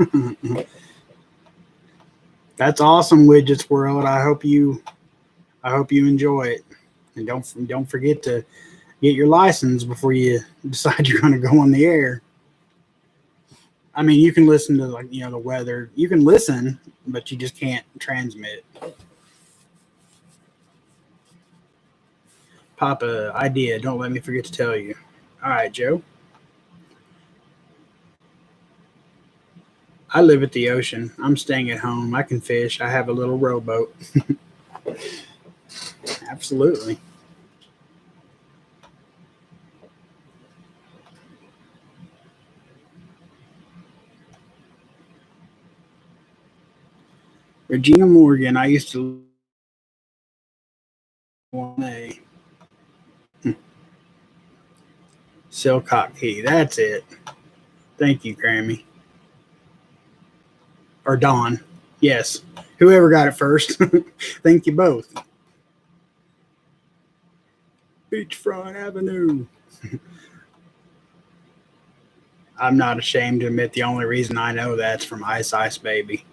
That's awesome, Widgets World. I hope you enjoy it, and don't forget to get your license before you decide you're going to go on the air. I mean, you can listen to the weather. You can listen, but you just can't transmit. Papa, idea. Don't let me forget to tell you. All right, Joe. I live at the ocean. I'm staying at home. I can fish. I have a little rowboat. Absolutely. Regina Morgan. I used to live a Silcock Key. That's it. Thank you, Grammy. Or Dawn. Yes. Whoever got it first. Thank you both. Beachfront Avenue. I'm not ashamed to admit the only reason I know that's from Ice Ice Baby.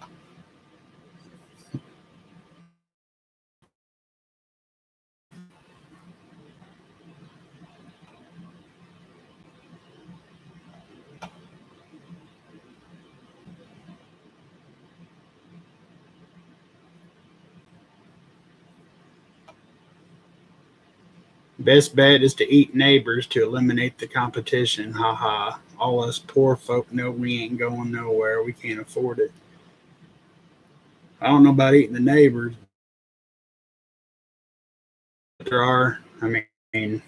Best bet is to eat neighbors to eliminate the competition. Ha ha. All us poor folk know we ain't going nowhere. We can't afford it. I don't know about eating the neighbors, but there are, I mean,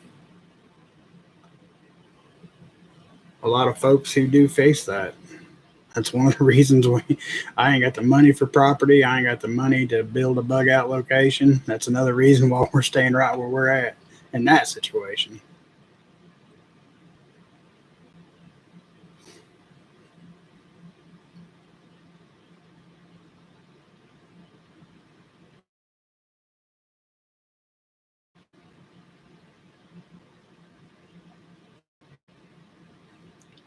a lot of folks who do face that. That's one of the reasons I ain't got the money for property. I ain't got the money to build a bug out location. That's another reason why we're staying right where we're at in that situation.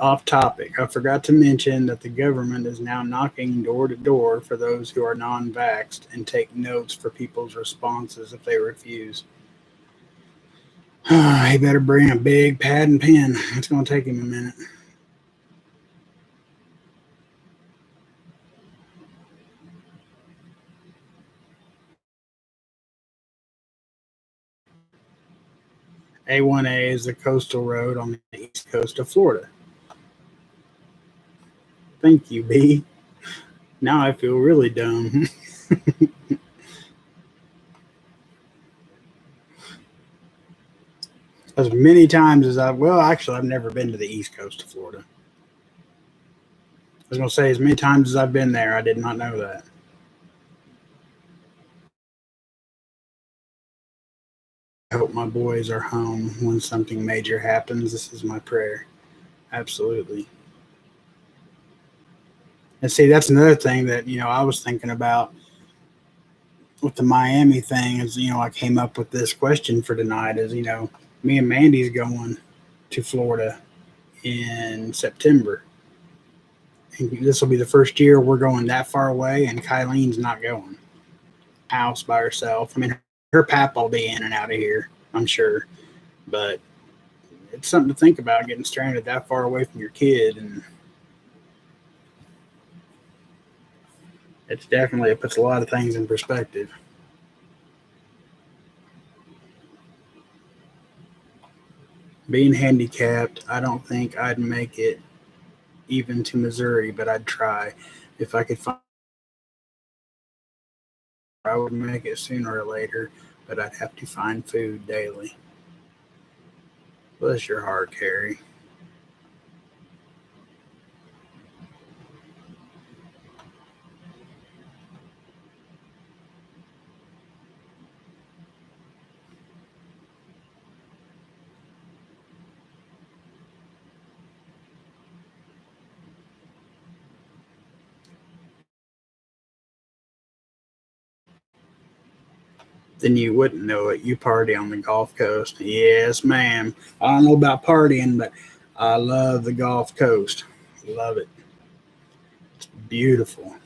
Off topic, I forgot to mention that the government is now knocking door to door for those who are non vaxxed and take notes for people's responses if they refuse. He better bring a big pad and pen. It's going to take him a minute. A1A is the coastal road on the east coast of Florida. Thank you, B. Now I feel really dumb. As many times as I've never been to the east coast of Florida. I was going to say, as many times as I've been there, I did not know that. I hope my boys are home when something major happens. This is my prayer. Absolutely. And see, that's another thing that, I was thinking about with the Miami thing is, I came up with this question for tonight is, me and Mandy's going to Florida in September. And this will be the first year we're going that far away, and Kylene's not going. House by herself. I mean, her pap will be in and out of here, I'm sure. But it's something to think about getting stranded that far away from your kid. And it puts a lot of things in perspective. Being handicapped, I don't think I'd make it even to Missouri, but I'd try. If I could find, I would make it sooner or later, but I'd have to find food daily. Bless your heart, Carrie. Then you wouldn't know it. You party on the Gulf Coast. Yes, ma'am. I don't know about partying, but I love the Gulf Coast. Love it. It's beautiful.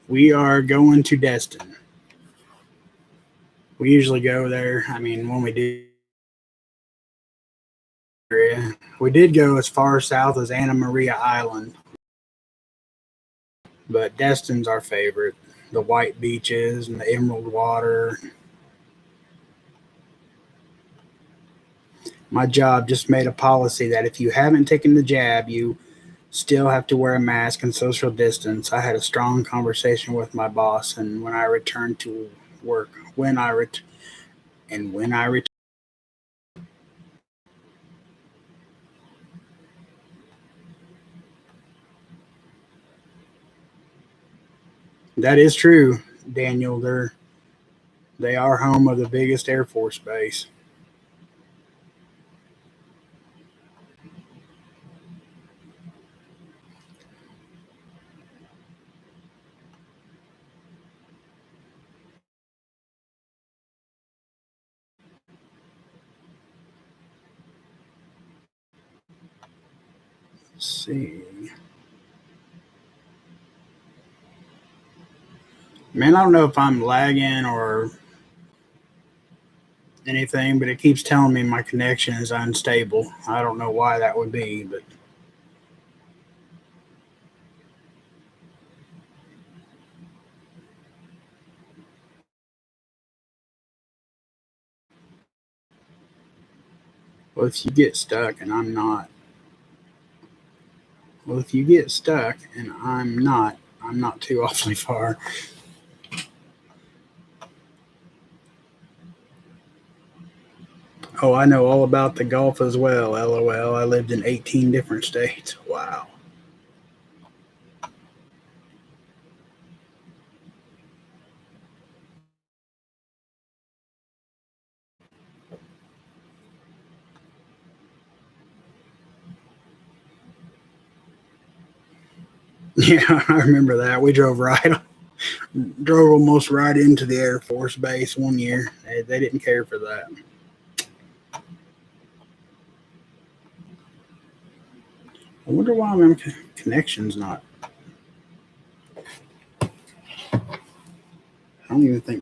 We are going to Destin. We usually go there. I mean, when we do, we did go as far south as Anna Maria Island, but Destin's our favorite. The white beaches and the emerald water. My job just made a policy that if you haven't taken the jab, you still have to wear a mask and social distance. I had a strong conversation with my boss, and when I returned to work, when I returned, that is true, Daniel. They are home of the biggest Air Force base. Let's see. Man, I don't know if I'm lagging or anything, but it keeps telling me my connection is unstable. I don't know why that would be, but well, if you get stuck and I'm not, well, if you get stuck and I'm not too awfully far. Oh, I know all about the Gulf as well. LOL. I lived in 18 different states. Wow. Yeah, I remember that. We drove almost right into the Air Force Base one year. They didn't care for that. I wonder why my connection's not. I don't even think.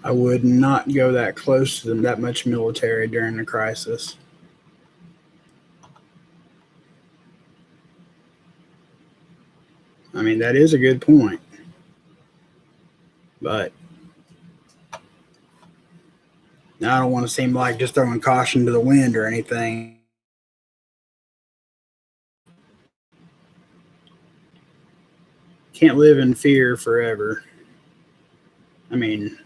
I would not go that close to them, that much military during the crisis. I mean, that is a good point, but I don't want to seem like just throwing caution to the wind or anything. Can't live in fear forever. I mean,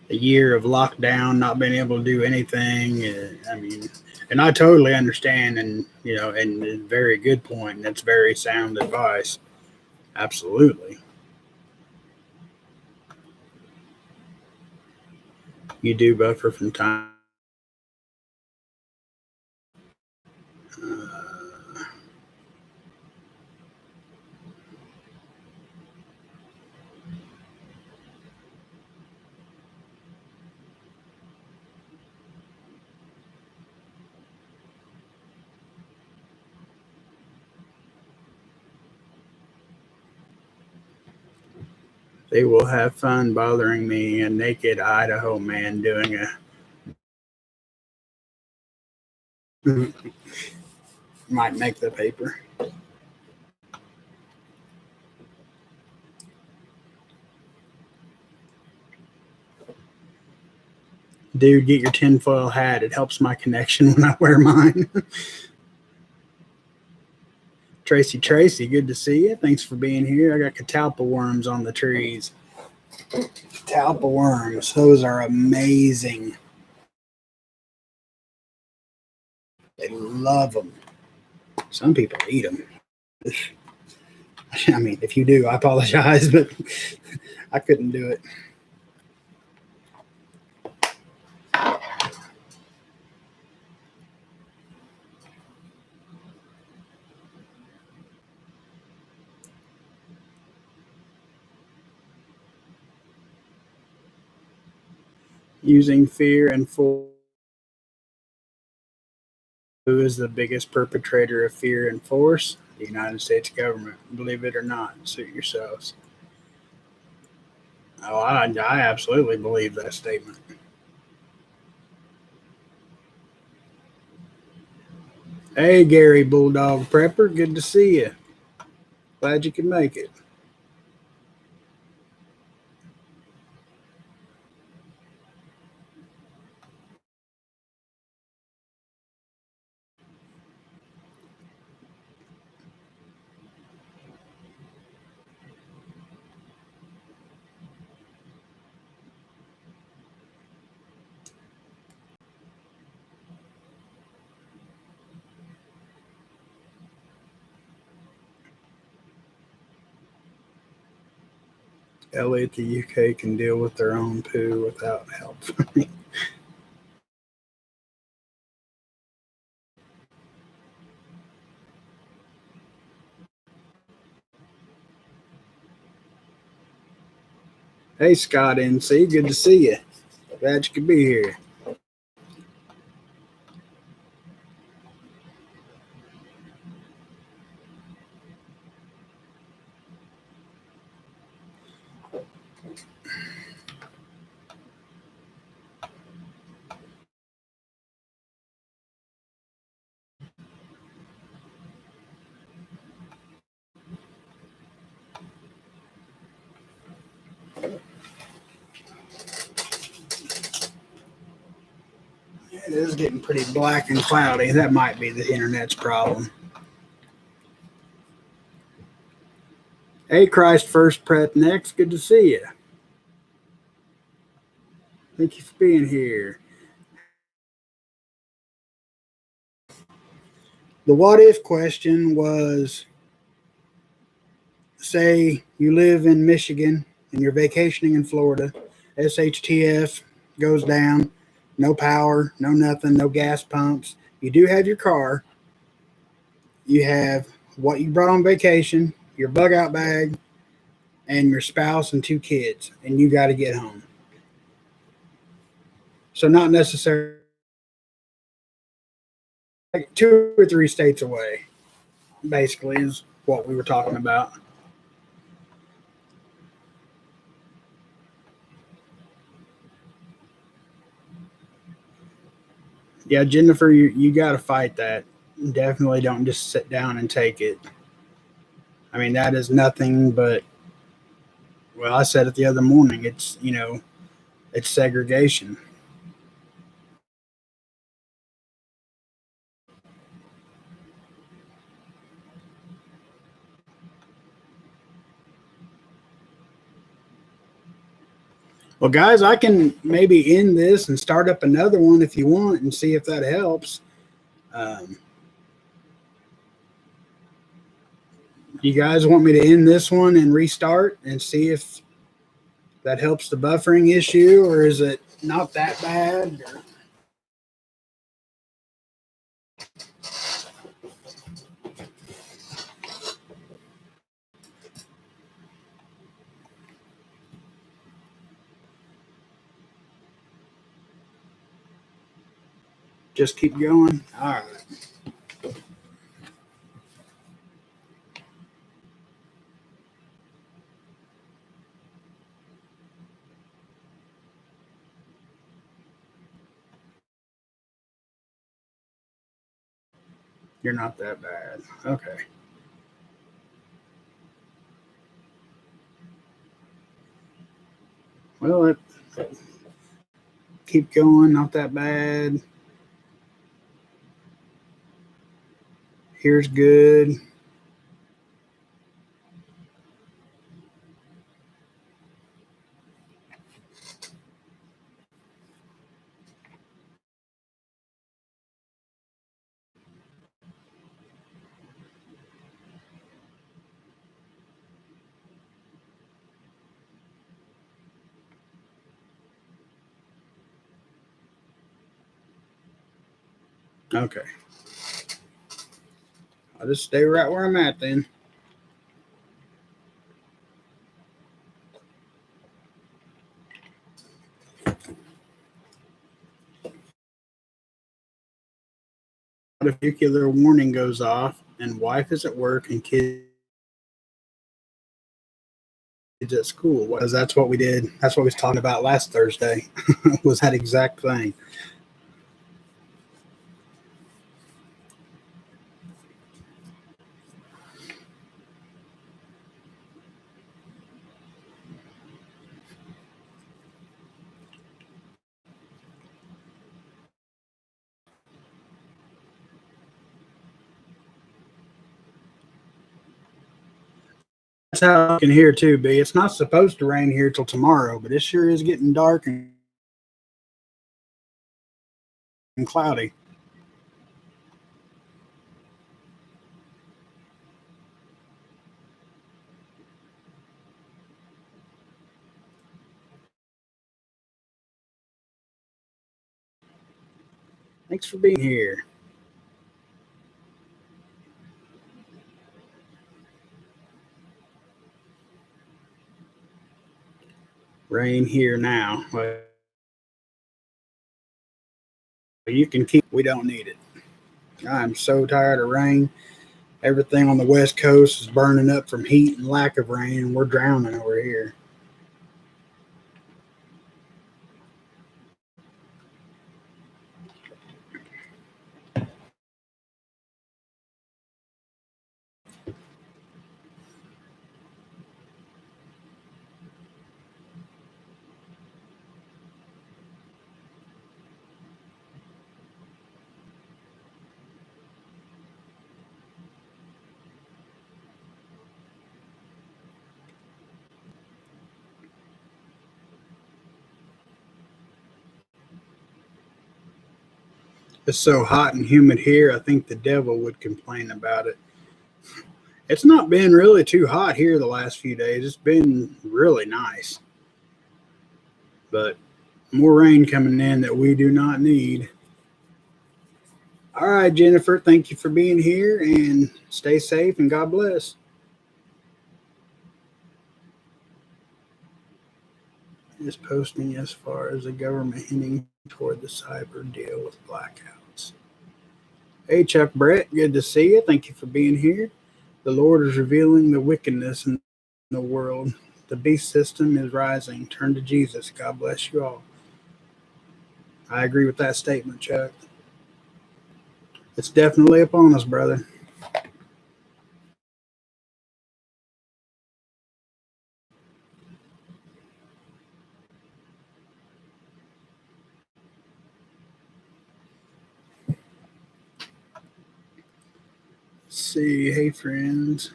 a year of lockdown, not being able to do anything. I mean, and I totally understand, and and a very good point, and that's very sound advice. Absolutely, you do buffer from time. Uh, they will have fun bothering me, a naked Idaho man doing a. Might make the paper. Dude, get your tinfoil hat. It helps my connection when I wear mine. Tracy, good to see you. Thanks for being here. I got catalpa worms on the trees. Catalpa worms, those are amazing. They love them. Some people eat them. I mean, if you do, I apologize, but I couldn't do it. Using fear and force. Who is the biggest perpetrator of fear and force? The United States government. Believe it or not, suit yourselves. Oh, I absolutely believe that statement. Hey, Gary Bulldog Prepper, good to see you. Glad you could make it. Elliot, the UK can deal with their own poo without help. Hey, Scott NC, good to see you. Glad you could be here. It is getting pretty black and cloudy. That might be the internet's problem. Hey, Christ First Prep Next. Good to see you. Thank you for being here. The what if question was, say you live in Michigan and you're vacationing in Florida, SHTF goes down, no power, no nothing, no gas pumps. You do have your car. You have what you brought on vacation, your bug out bag, and your spouse and 2 kids, and you got to get home. So not necessarily like 2 or 3 states away, basically, is what we were talking about. Yeah, Jennifer, you got to fight that. Definitely don't just sit down and take it. I mean, that is nothing but, well, I said it the other morning. It's segregation. Well, guys, I can maybe end this and start up another one if you want and see if that helps. Um, you guys want me to end this one and restart and see if that helps the buffering issue, or is it not that bad? Just keep going? All right. You're not that bad. Okay. Well, keep going. Not that bad. Here's good. Okay. I'll just stay right where I'm at then. A particular warning goes off, and wife is at work and kids at school. Because that's what we did. That's what we was talking about last Thursday. Was that exact thing. That's how I can hear too, B. It's not supposed to rain here till tomorrow, but it sure is getting dark and cloudy. Thanks for being here. Rain here now. Well, you can keep. We don't need it. I'm so tired of rain. Everything on the West Coast is burning up from heat and lack of rain, and we're drowning over here. It's so hot and humid here, I think the devil would complain about it. It's not been really too hot here the last few days. It's been really nice. But more rain coming in that we do not need. All right, Jennifer, thank you for being here and stay safe and God bless. Is posting as far as the government hinting toward the cyber deal with blackouts. Hey, Chuck Brett, good to see you. Thank you for being here. The Lord is revealing the wickedness in the world. The beast system is rising. Turn to Jesus. God bless you all. I agree with that statement, Chuck. It's definitely upon us, brother. Let's see. Hey, friends.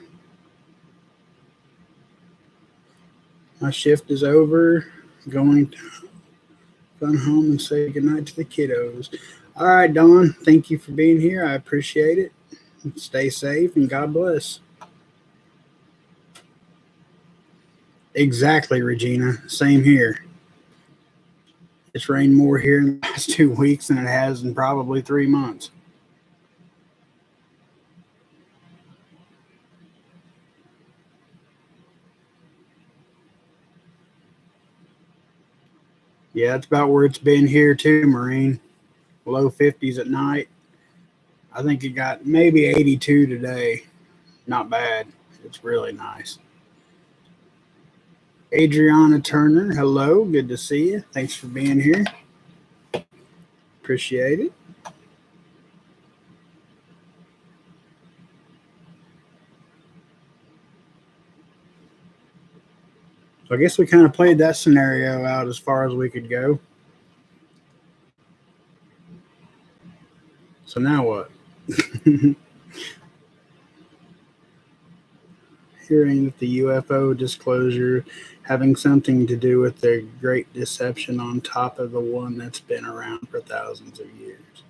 My shift is over. Going to run home and say goodnight to the kiddos. All right, Don. Thank you for being here. I appreciate it. Stay safe and God bless. Exactly, Regina. Same here. It's rained more here in the last 2 weeks than it has in probably 3 months. Yeah, it's about where it's been here too, Marine. Low 50s at night. I think it got maybe 82 today. Not bad. It's really nice. Adriana Turner, hello. Good to see you. Thanks for being here. Appreciate it. So I guess we kind of played that scenario out as far as we could go. So now what? Hearing that the UFO disclosure having something to do with the Great Deception on top of the one that's been around for thousands of years.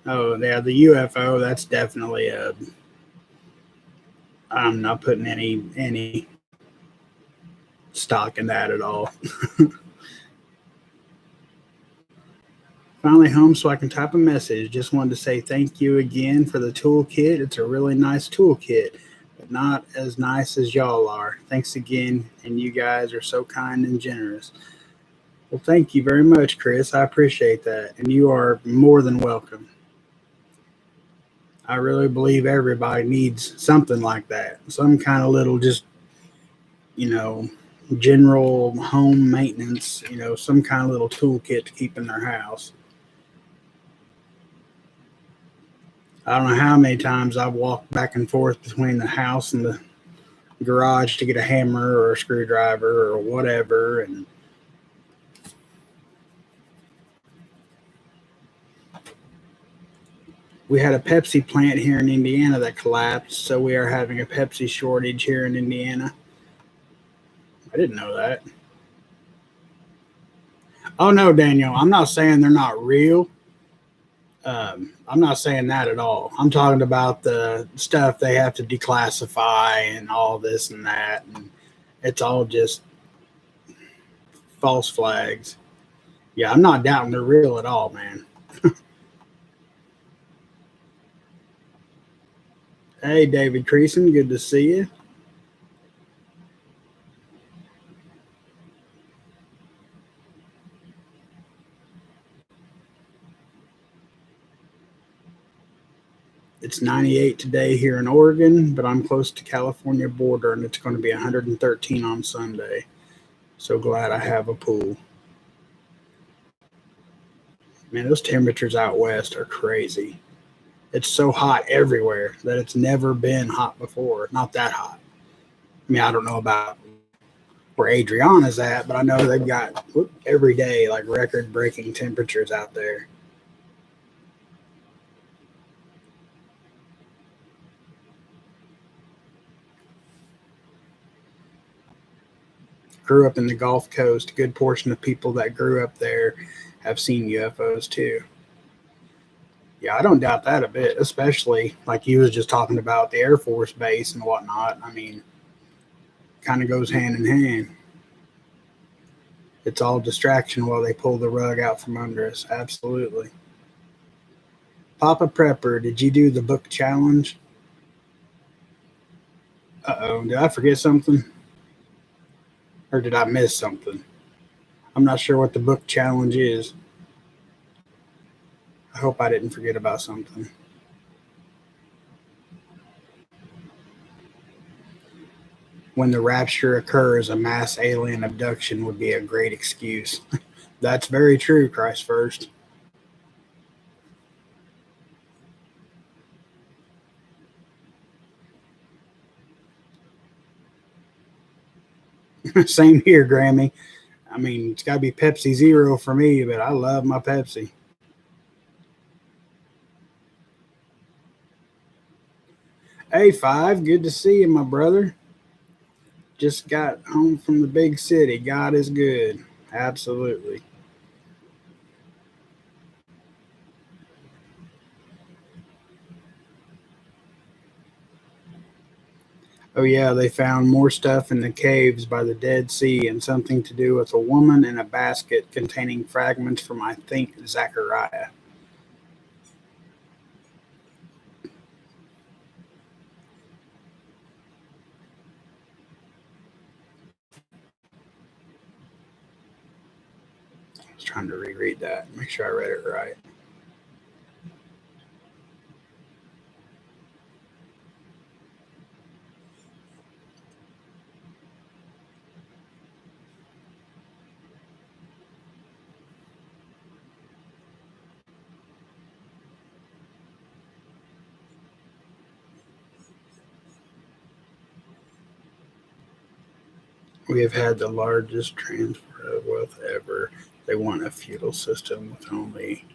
Oh, yeah, the UFO, that's definitely a. I'm not putting any stock in that at all. Finally home so I can type a message. Just wanted to say thank you again for the toolkit. It's a really nice toolkit, but not as nice as y'all are. Thanks again, and you guys are so kind and generous. Well, thank you very much, Chris. I appreciate that, and you are more than welcome. I really believe everybody needs something like that, some kind of little just, you know, general home maintenance, some kind of little toolkit to keep in their house. I don't know how many times I've walked back and forth between the house and the garage to get a hammer or a screwdriver or whatever. And we had a Pepsi plant here in Indiana that collapsed, so we are having a Pepsi shortage here in Indiana. I didn't know that. Oh, no, Daniel, I'm not saying they're not real. I'm not saying that at all. I'm talking about the stuff they have to declassify and all this and that. And it's all just false flags. Yeah, I'm not doubting they're real at all, man. Hey, David Creason, good to see you. It's 98 today here in Oregon, but I'm close to California border, and it's going to be 113 on Sunday. So glad I have a pool. Man, those temperatures out west are crazy. It's so hot everywhere that it's never been hot before. Not that hot. I mean, I don't know about where Adriana's at, but I know they've got every day like record-breaking temperatures out there. Grew up in the Gulf Coast. A good portion of people that grew up there have seen UFOs too. Yeah, I don't doubt that a bit, especially like you was just talking about the Air Force base and whatnot. I mean, kind of goes hand in hand. It's all distraction while they pull the rug out from under us. Absolutely. Papa Prepper, did you do the book challenge? Uh oh, did I forget something? Or did I miss something? I'm not sure what the book challenge is. I hope I didn't forget about something. When the rapture occurs, a mass alien abduction would be a great excuse. That's very true, Christ first. Same here, Grammy. I mean, it's got to be Pepsi Zero for me, but I love my Pepsi. Hey, Five, good to see you, my brother. Just got home from the big city. God is good. Absolutely. Oh, yeah, they found more stuff in the caves by the Dead Sea and something to do with a woman in a basket containing fragments from, I think, Zechariah. I was trying to reread that, make sure I read it right. We have had the largest transfer of wealth ever. They want a feudal system with only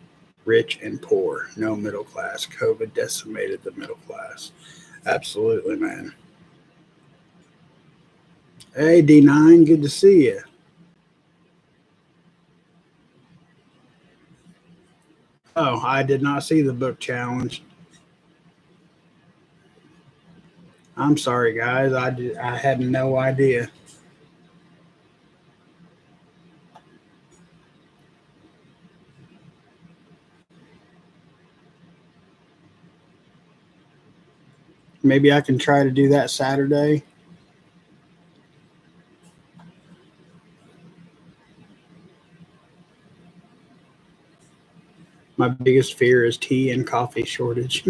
rich and poor, no middle class. COVID decimated the middle class. Absolutely, man. Hey, D9, good to see you. Oh, I did not see the book challenge. I'm sorry, guys. I had no idea. Maybe I can try to do that Saturday. My biggest fear is tea and coffee shortage.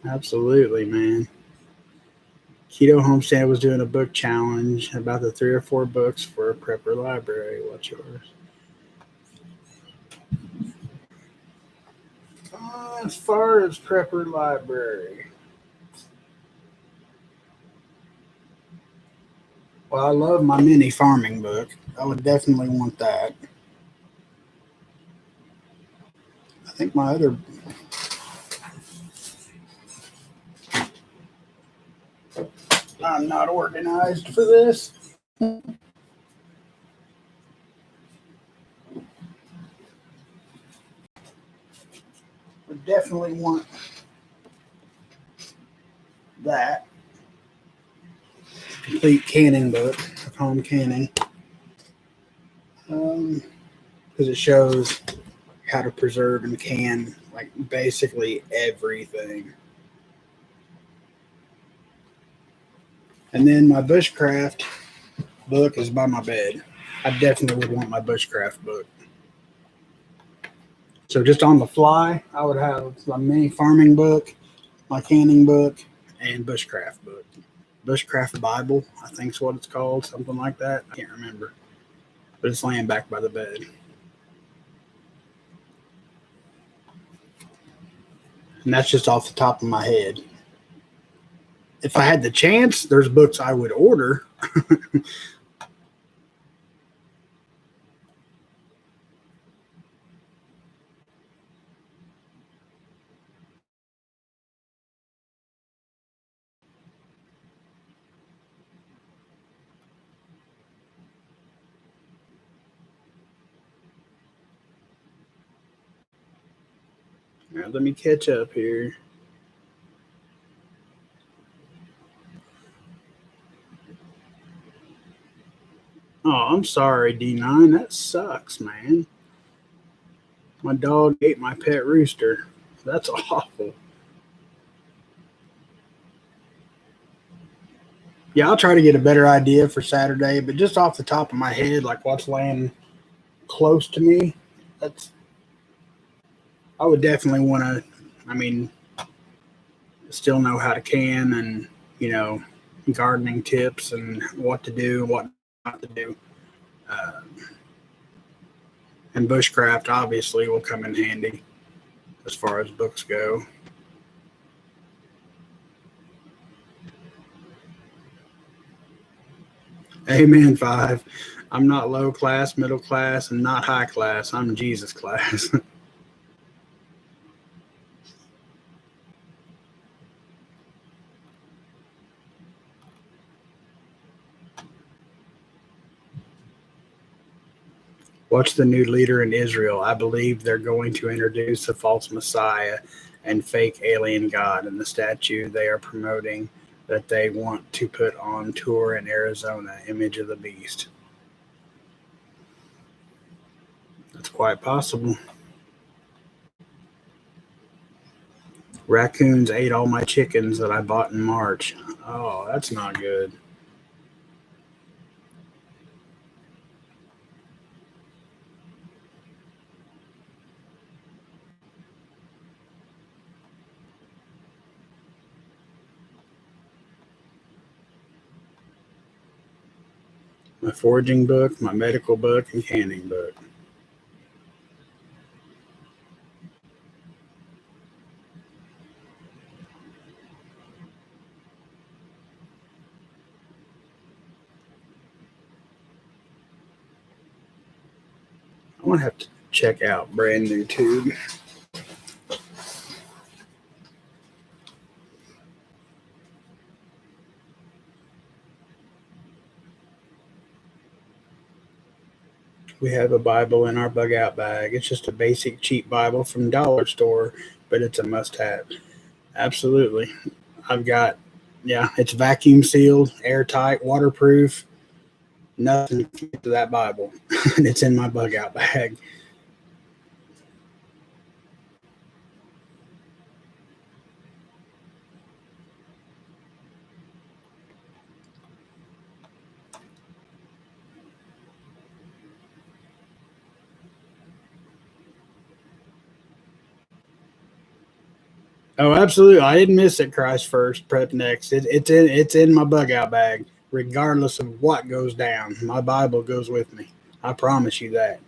Absolutely, man. Keto Homestead was doing a book challenge about the 3 or 4 books for a prepper library. What's yours? As far as prepper library, well, I love my mini farming book. I would definitely want that. I think my other, I'm not organized for this. Would definitely want that complete canning book of home canning, because it shows how to preserve and can like basically everything. And then my bushcraft book is by my bed. I definitely would want my bushcraft book. So just on the fly, I would have my mini farming book, my canning book, and bushcraft book. Bushcraft Bible, I think is what it's called, something like that. I can't remember, but it's laying back by the bed, and that's just off the top of my head. If I had the chance, there's books I would order. Now, let me catch up here. Oh, I'm sorry, D9. That sucks, man. My dog ate my pet rooster. That's awful. Yeah, I'll try to get a better idea for Saturday, but just off the top of my head, like what's laying close to me, that's I would definitely want to. I mean, still know how to can and you know gardening tips and what to do and what not to do. Uh, and bushcraft obviously will come in handy as far as books go. Amen. Five. I'm not low class, middle class, and not high class. I'm Jesus class. What's the new leader in Israel? I believe they're going to introduce a false Messiah and fake alien God in the statue they are promoting that they want to put on tour in Arizona, Image of the Beast. That's quite possible. Raccoons ate all my chickens that I bought in March. Oh, that's not good. My foraging book, my medical book, and canning book. I'm going to have to check out brand new tube. We have a Bible in our bug out bag. It's just a basic cheap Bible from dollar store, but it's a must have. Absolutely. I've got, yeah, it's vacuum sealed, airtight, waterproof. Nothing can get to that Bible. And it's in my bug out bag. Oh, absolutely. I didn't miss it. Christ first, prep next. It's in my bug out bag, regardless of what goes down. My Bible goes with me. I promise you that.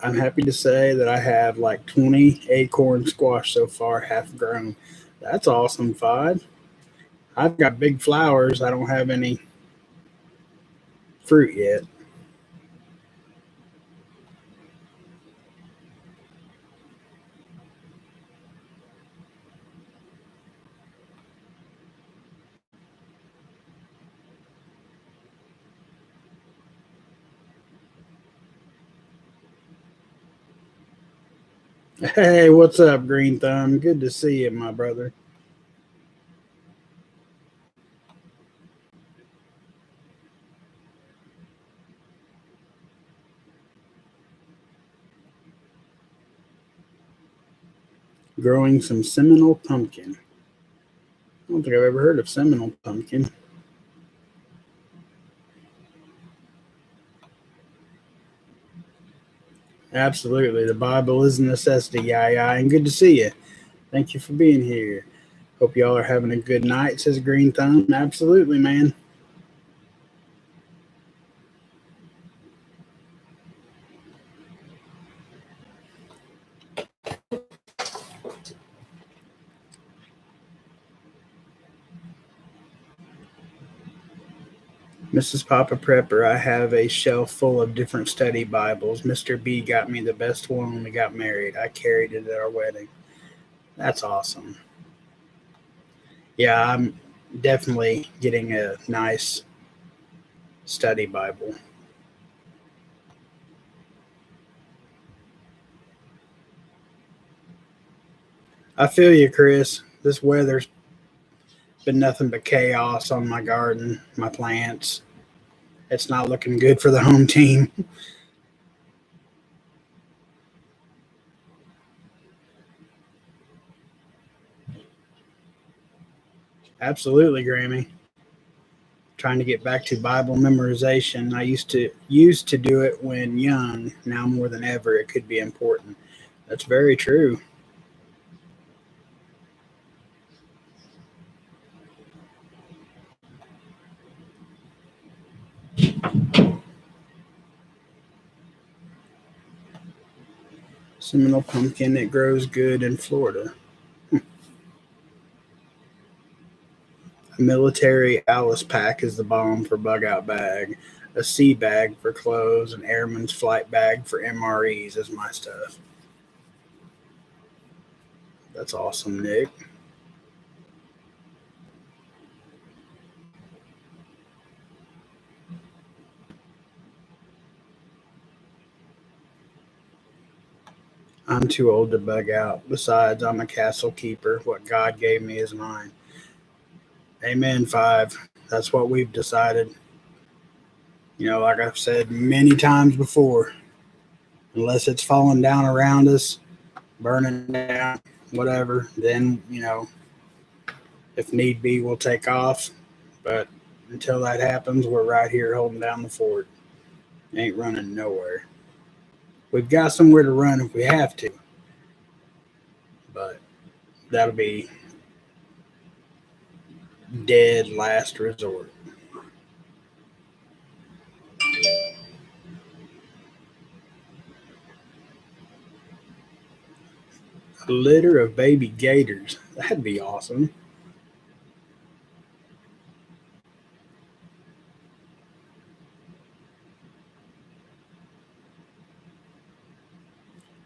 I'm happy to say that I have like 20 acorn squash so far, half grown. That's awesome, Fod. I've got big flowers. I don't have any fruit yet. Hey, what's up, Green Thumb? Good to see you, my brother. Growing some Seminole pumpkin. I don't think I've ever heard of Seminole pumpkin. Absolutely. The Bible is a necessity, yeah, and good to see you. Thank you for being here. Hope y'all are having a good night, says Green Thumb. Absolutely, man. Mrs. Papa Prepper, I have a shelf full of different study Bibles. Mr. B got me the best one when we got married. I carried it at our wedding. That's awesome. Yeah, definitely getting a nice study Bible. I feel you, Chris. This weather's been nothing but chaos on my garden, my plants. It's not looking good for the home team. Absolutely, Grammy. Trying to get back to Bible memorization. I used to do it when young. Now more than ever, it could be important. That's very true. Seminole pumpkin. It grows good in Florida. A military Alice pack is the bomb for bug out bag. A sea bag for clothes. An airman's flight bag for MREs is my stuff. That's awesome, Nick. I'm too old to bug out. Besides, I'm a castle keeper. What God gave me is mine. Amen. Five. That's what we've decided. Like I've said many times before, unless it's falling down around us, burning down, whatever, then, if need be, we'll take off. But until that happens, we're right here holding down the fort. Ain't running nowhere. We've got somewhere to run if we have to, but that'll be dead last resort. A litter of baby gators. That'd be awesome.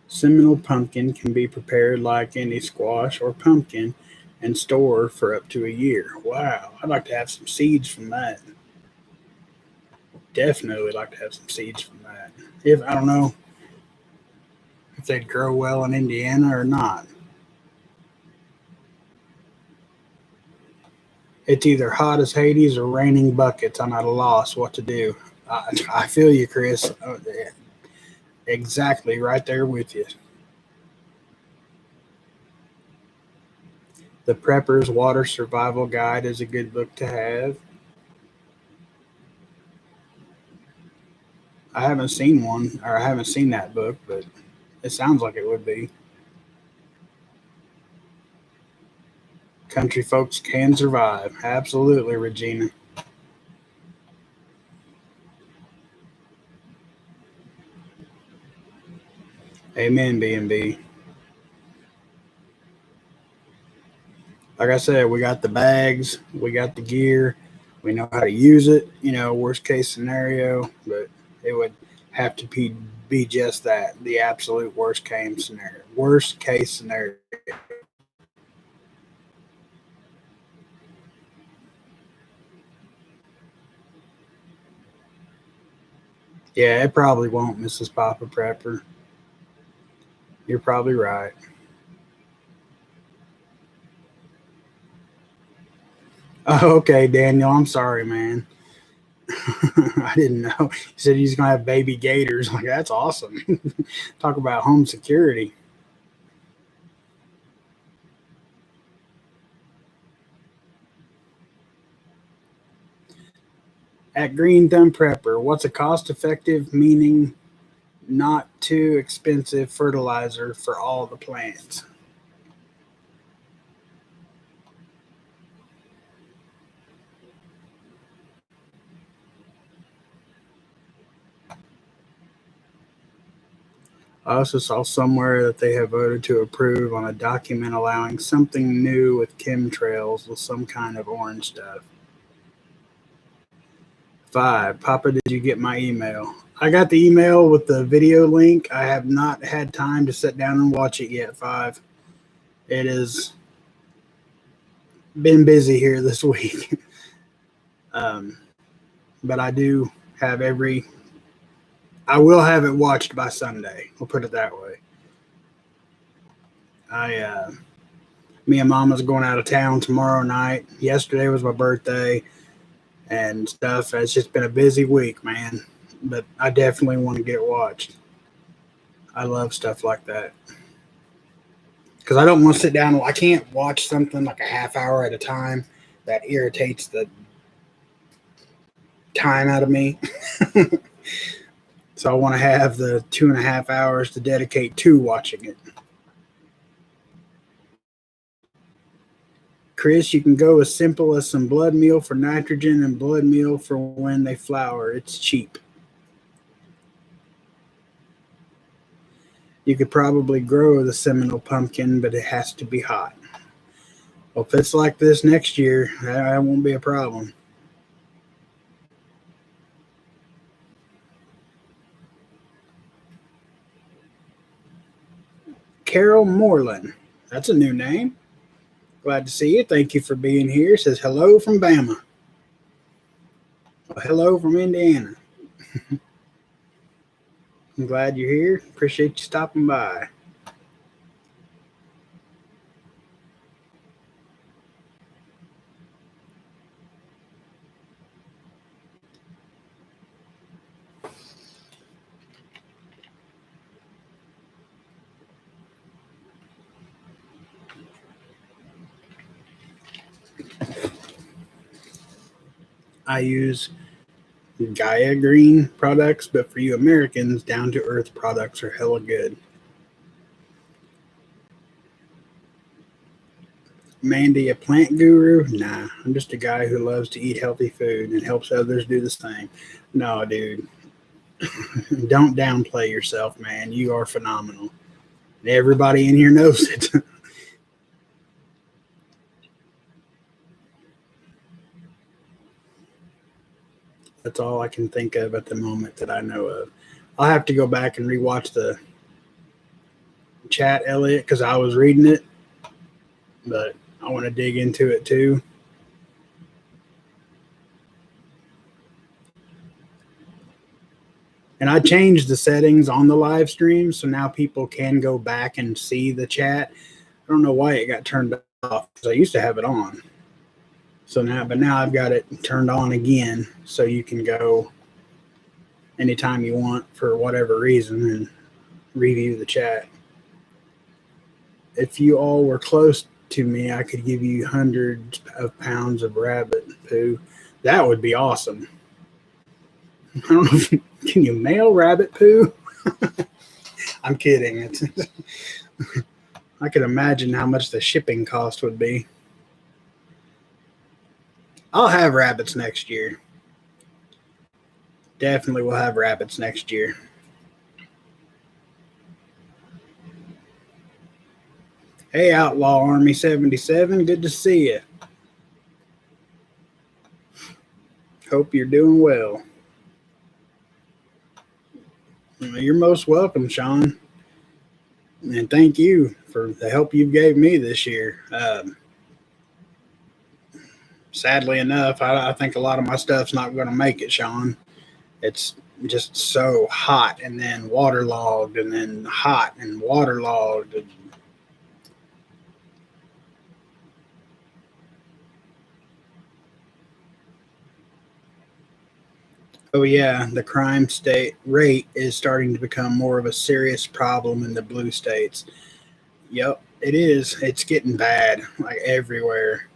Seminole pumpkin can be prepared like any squash or pumpkin and store for up to a year. Wow, I'd like to have some seeds from that. Definitely like to have some seeds from that. If I don't know if they'd grow well in Indiana or not. It's either hot as Hades or raining buckets. I'm at a loss what to do. I feel you, Chris. Exactly right there with you. The Prepper's Water Survival Guide is a good book to have. I haven't seen one, or I haven't seen that book, but it sounds like it would be. Country folks can survive. Absolutely, Regina. Amen, B&B. Like I said, we got the bags, we got the gear, we know how to use it. Worst case scenario, but it would have to be just that, the absolute worst case scenario. Worst case scenario. Yeah, it probably won't, Mrs. Papa Prepper. You're probably right. Oh, okay, Daniel. I'm sorry, man. I didn't know. He said he's gonna have baby gators. Like that's awesome. Talk about home security. At Green Thumb Prepper, what's a cost-effective, meaning not too expensive fertilizer for all the plants? I also saw somewhere that they have voted to approve on a document allowing something new with chemtrails with some kind of orange stuff. Five, Papa, did you get my email? I got the email with the video link. I have not had time to sit down and watch it yet. Five, it is been busy here this week. But I do have I will have it watched by Sunday. We'll put it that way. Me and Mama's going out of town tomorrow night. Yesterday was my birthday and stuff. It's just been a busy week, man. But I definitely want to get it watched. I love stuff like that. Because I don't want to sit down. I can't watch something like a half hour at a time. That irritates the time out of me. So I want to have the 2.5 hours to dedicate to watching it. Chris, you can go as simple as some blood meal for nitrogen and blood meal for when they flower. It's cheap. You could probably grow the Seminole pumpkin, but it has to be hot. Well, if it's like this next year, that won't be a problem. Carol Moreland. That's a new name. Glad to see you. Thank you for being here. Says hello from Bama. Well, hello from Indiana. I'm glad you're here. Appreciate you stopping by. I use Gaia Green products, but for you Americans, Down to Earth products are hella good. Mandy, a plant guru? Nah, I'm just a guy who loves to eat healthy food and helps others do the same. No, dude. Don't downplay yourself, man. You are phenomenal. And everybody in here knows it. That's all I can think of at the moment that I know of. I'll have to go back and rewatch the chat, Elliot, because I was reading it, but I want to dig into it too. And I changed the settings on the live stream, so now people can go back and see the chat. I don't know why it got turned off, because I used to have it on. So now I've got it turned on again, so you can go anytime you want for whatever reason and review the chat. If you all were close to me, I could give you hundreds of pounds of rabbit poo. That would be awesome. I don't know if can you mail rabbit poo? I'm kidding. I could imagine how much the shipping cost would be. I'll have rabbits next year. Definitely will have rabbits next year. Hey, Outlaw Army 77, good to see you. Hope you're doing well. You're most welcome, Sean. And thank you for the help you gave me this year. Sadly enough, I think a lot of my stuff's not going to make it, Sean. It's just so hot and then waterlogged and then hot and waterlogged. Oh yeah, the crime state rate is starting to become more of a serious problem in the blue states. Yep, it is. It's getting bad, like everywhere.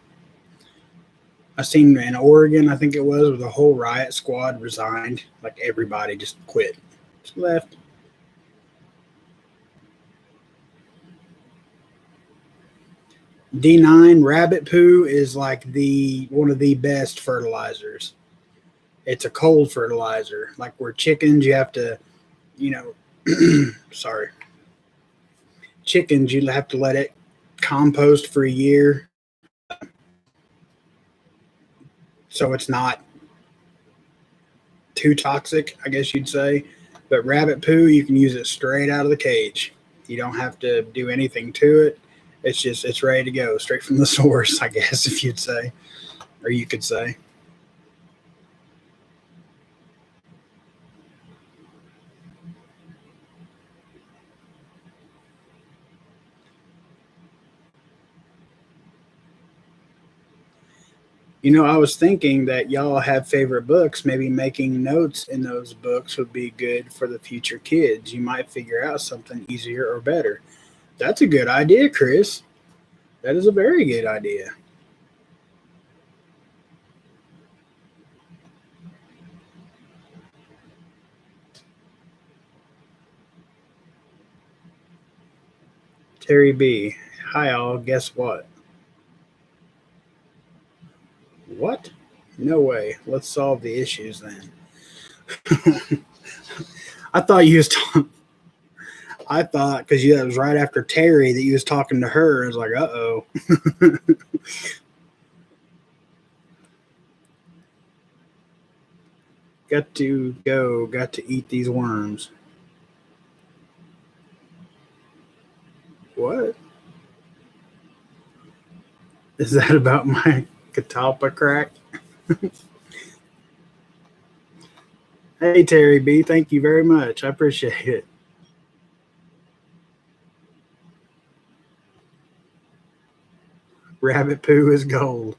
I seen in Oregon, I think it was, where the whole riot squad resigned. Like everybody just quit, just left. D9 rabbit poo is like the one of the best fertilizers. It's a cold fertilizer, like where chickens you have to, you know, sorry, chickens you have to let it compost for a year, so it's not too toxic, I guess you'd say. But rabbit poo, you can use it straight out of the cage. You don't have to do anything to it. It's ready to go straight from the source, I guess, if you'd say, or you could say. I was thinking that y'all have favorite books. Maybe making notes in those books would be good for the future kids. You might figure out something easier or better. That's a good idea, Chris. That is a very good idea. Terry B. Hi, all. Guess what? What? No way. Let's solve the issues then. I thought you was talking. I thought because that was right after Terry that you was talking to her. I was like, uh oh. Got to go. Got to eat these worms. What is that about my catalpa crack? Hey, Terry B. Thank you very much. I appreciate it. Rabbit poo is gold.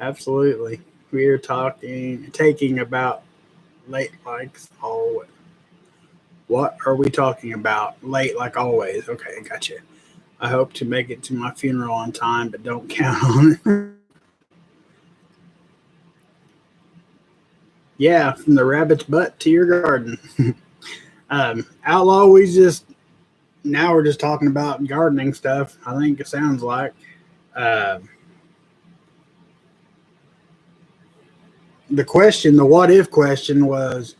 Absolutely. We are taking about late like always. What are we talking about? Late like always. Okay, gotcha. I hope to make it to my funeral on time, but don't count on it. Yeah, from the rabbit's butt to your garden. Outlaw, now we're just talking about gardening stuff. I think it sounds like. Uh, the what if question was,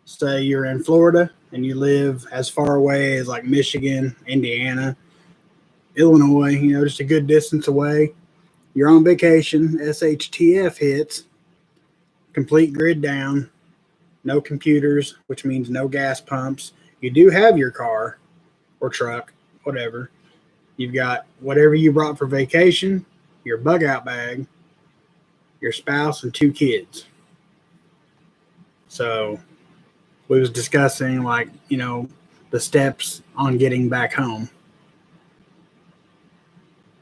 say you're in Florida and you live as far away as like Michigan, Indiana, Illinois, just a good distance away. You're on vacation, SHTF hits, complete grid down, no computers, which means no gas pumps. You do have your car or truck, whatever. You've got whatever you brought for vacation, your bug out bag, your spouse, and two kids. So we was discussing the steps on getting back home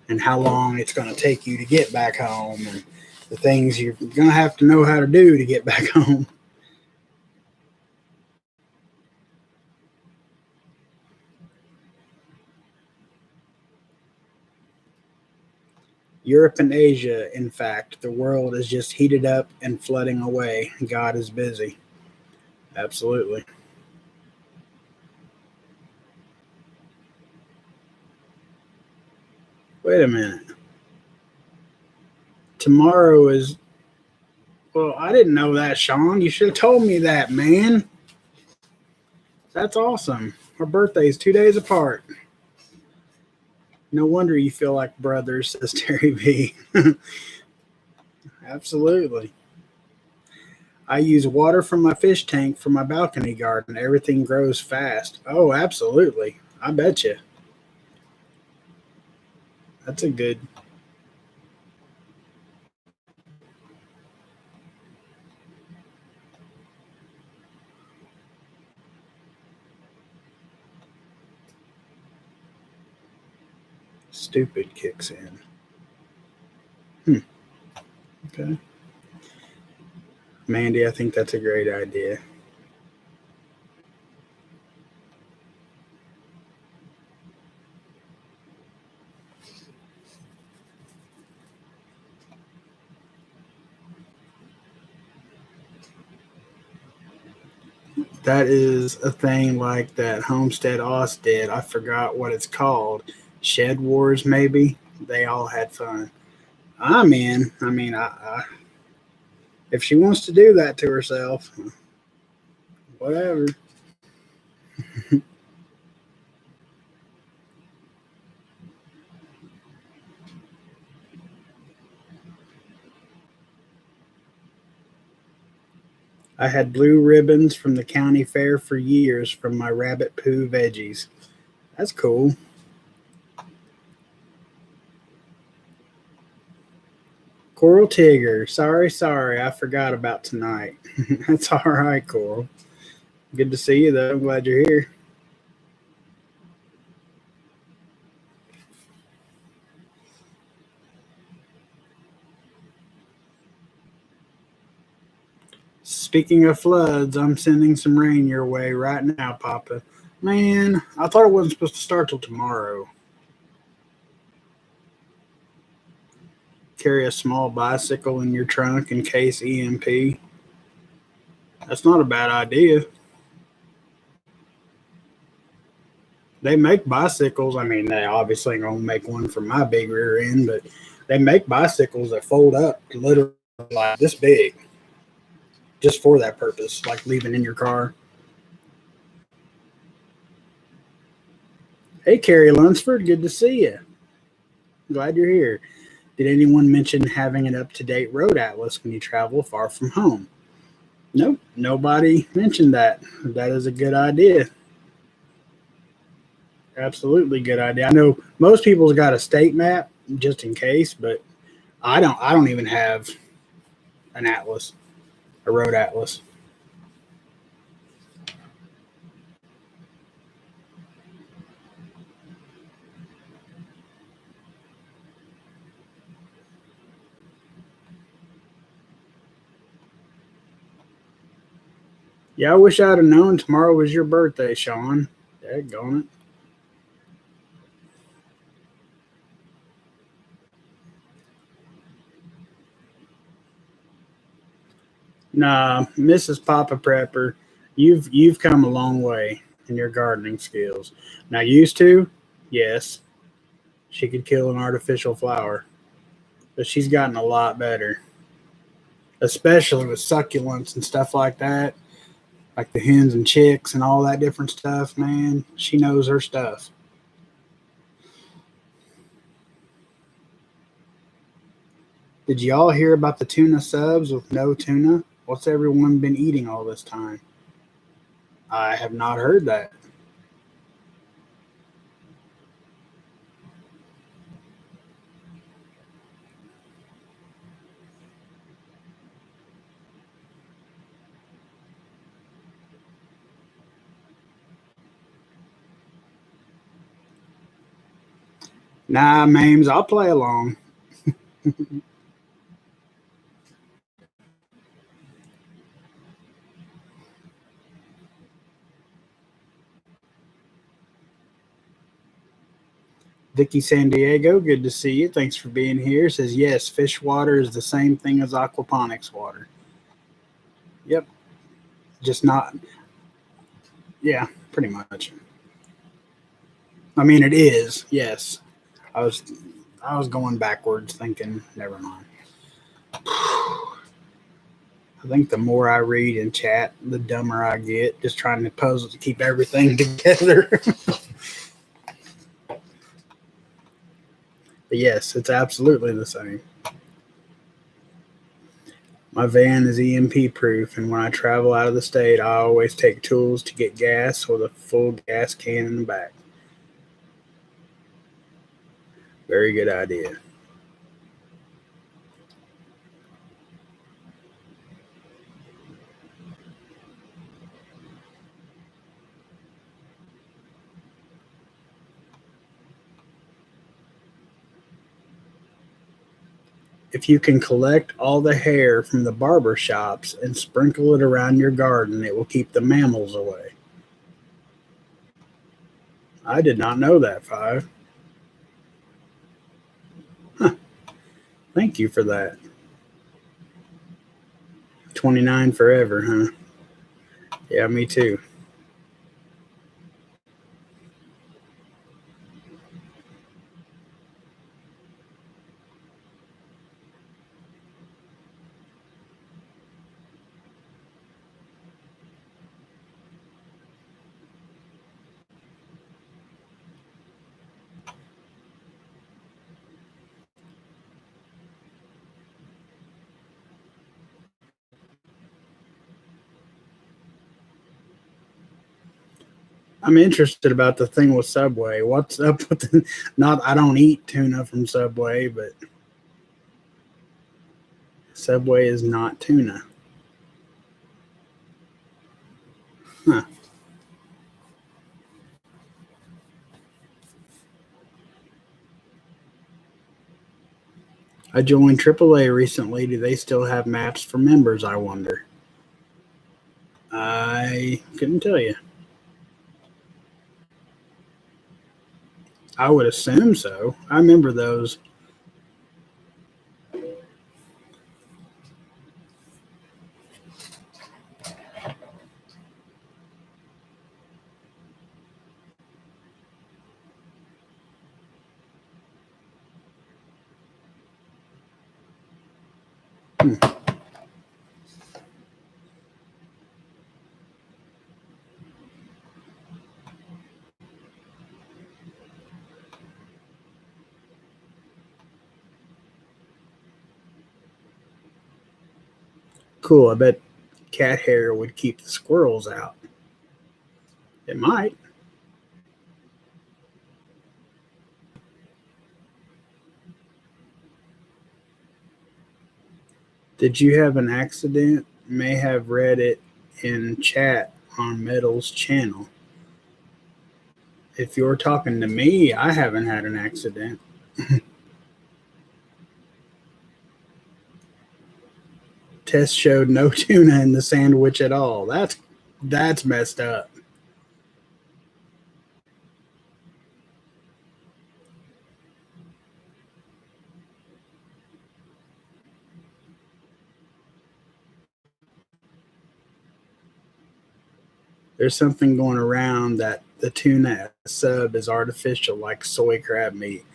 and how long it's going to take you to get back home and the things you're going to have to know how to do to get back home. Europe and Asia, in fact, the world is just heated up and flooding away. God is busy. Absolutely. Wait a minute. Tomorrow is. Well, I didn't know that, Sean. You should have told me that, man. That's awesome. Our birthday's 2 days apart. No wonder you feel like brothers, says Terry B. Absolutely. I use water from my fish tank for my balcony garden. Everything grows fast. Oh, absolutely. I bet you. That's a good. Stupid kicks in. Okay. Mandy, I think that's a great idea. That is a thing like that Homestead Oz did. I forgot what it's called. Shed Wars, maybe. They all had fun. I'm in. I mean, if she wants to do that to herself, whatever. I had blue ribbons from the county fair for years from my rabbit poo veggies. That's cool. Coral Tigger. Sorry. I forgot about tonight. That's all right, Coral. Good to see you, though. I'm glad you're here. Speaking of floods, I'm sending some rain your way right now, Papa. Man, I thought it wasn't supposed to start till tomorrow. Carry a small bicycle in your trunk in case EMP. That's not a bad idea. They make bicycles. I mean, they obviously ain't gonna make one for my big rear end, but they make bicycles that fold up literally like this big, just for that purpose, like leaving in your car. Hey, Carrie Lunsford, good to see you. Glad you're here. Did anyone mention having an up-to-date road atlas when you travel far from home? Nope, nobody mentioned that. That is a good idea. Absolutely good idea. I know most people's got a state map just in case, but I don't even have an atlas, a road atlas. Yeah, I wish I'd have known tomorrow was your birthday, Sean. Daggone it. Nah, Mrs. Papa Prepper, you've come a long way in your gardening skills. Now, used to, yes, she could kill an artificial flower, but she's gotten a lot better, especially with succulents and stuff like that, like the hens and chicks and all that different stuff. Man, she knows her stuff. Did y'all hear about the tuna subs with no tuna? What's everyone been eating all this time? I have not heard that. Nah, Mames, I'll play along. Vicky San Diego, good to see you. Thanks for being here. Says yes, fish water is the same thing as aquaponics water. Yep, just not. Yeah, pretty much. I mean, it is. Yes, I was I was going backwards, thinking. Never mind. I think the more I read and chat, the dumber I get. Just trying to puzzle to keep everything together. But yes, it's absolutely the same. My van is EMP proof, and when I travel out of the state, I always take tools to get gas with a full gas can in the back. Very good idea. If you can collect all the hair from the barber shops and sprinkle it around your garden, it will keep the mammals away. I did not know that, Five. Huh. Thank you for that. 29 forever, huh? Yeah, me too. I'm interested about the thing with Subway. What's up with the, not I don't eat tuna from Subway, but Subway is not tuna. Huh. I joined AAA recently. Do they still have maps for members, I wonder? I couldn't tell you. I would assume so. I remember those. Hmm. Cool. I bet cat hair would keep the squirrels out. It might. Did you have an accident? May have read it in chat on Metal's channel. If you're talking to me, I haven't had an accident. Test showed no tuna in the sandwich at all. That's messed up. There's something going around that the tuna sub is artificial, like soy crab meat.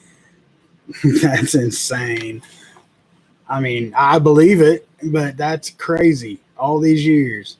That's insane. I mean, I believe it, but that's crazy. All these years.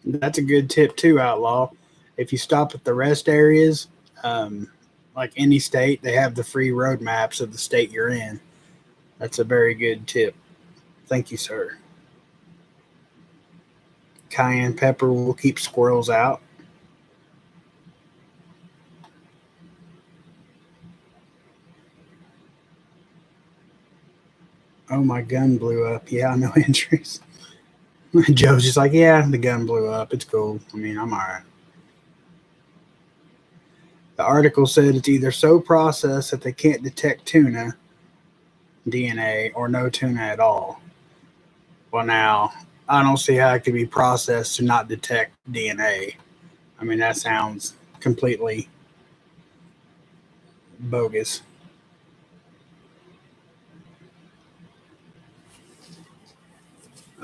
That's a good tip too, Outlaw. If you stop at the rest areas, um, like any state, they have the free road maps of the state you're in. That's a very good tip. Thank you, sir. Cayenne pepper will keep squirrels out. Oh, my gun blew up. Yeah, no injuries. Joe's just like, yeah, the gun blew up. It's cool. I mean, I'm all right. The article said it's either so processed that they can't detect tuna DNA or no tuna at all. Well, now, I don't see how it could be processed to not detect DNA. I mean, that sounds completely bogus.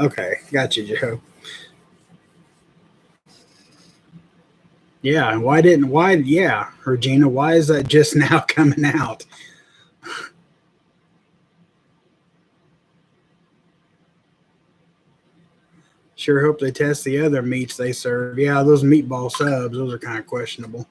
Okay, got you, Joe. Yeah, yeah, Regina, why is that just now coming out? Sure hope they test the other meats they serve. Yeah, those meatball subs, those are kind of questionable.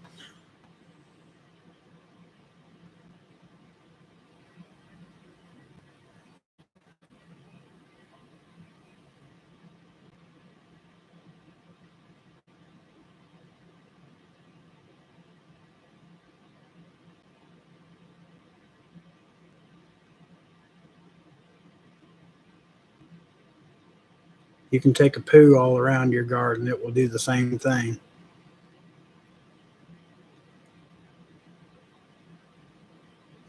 You can take a poo all around your garden, it will do the same thing.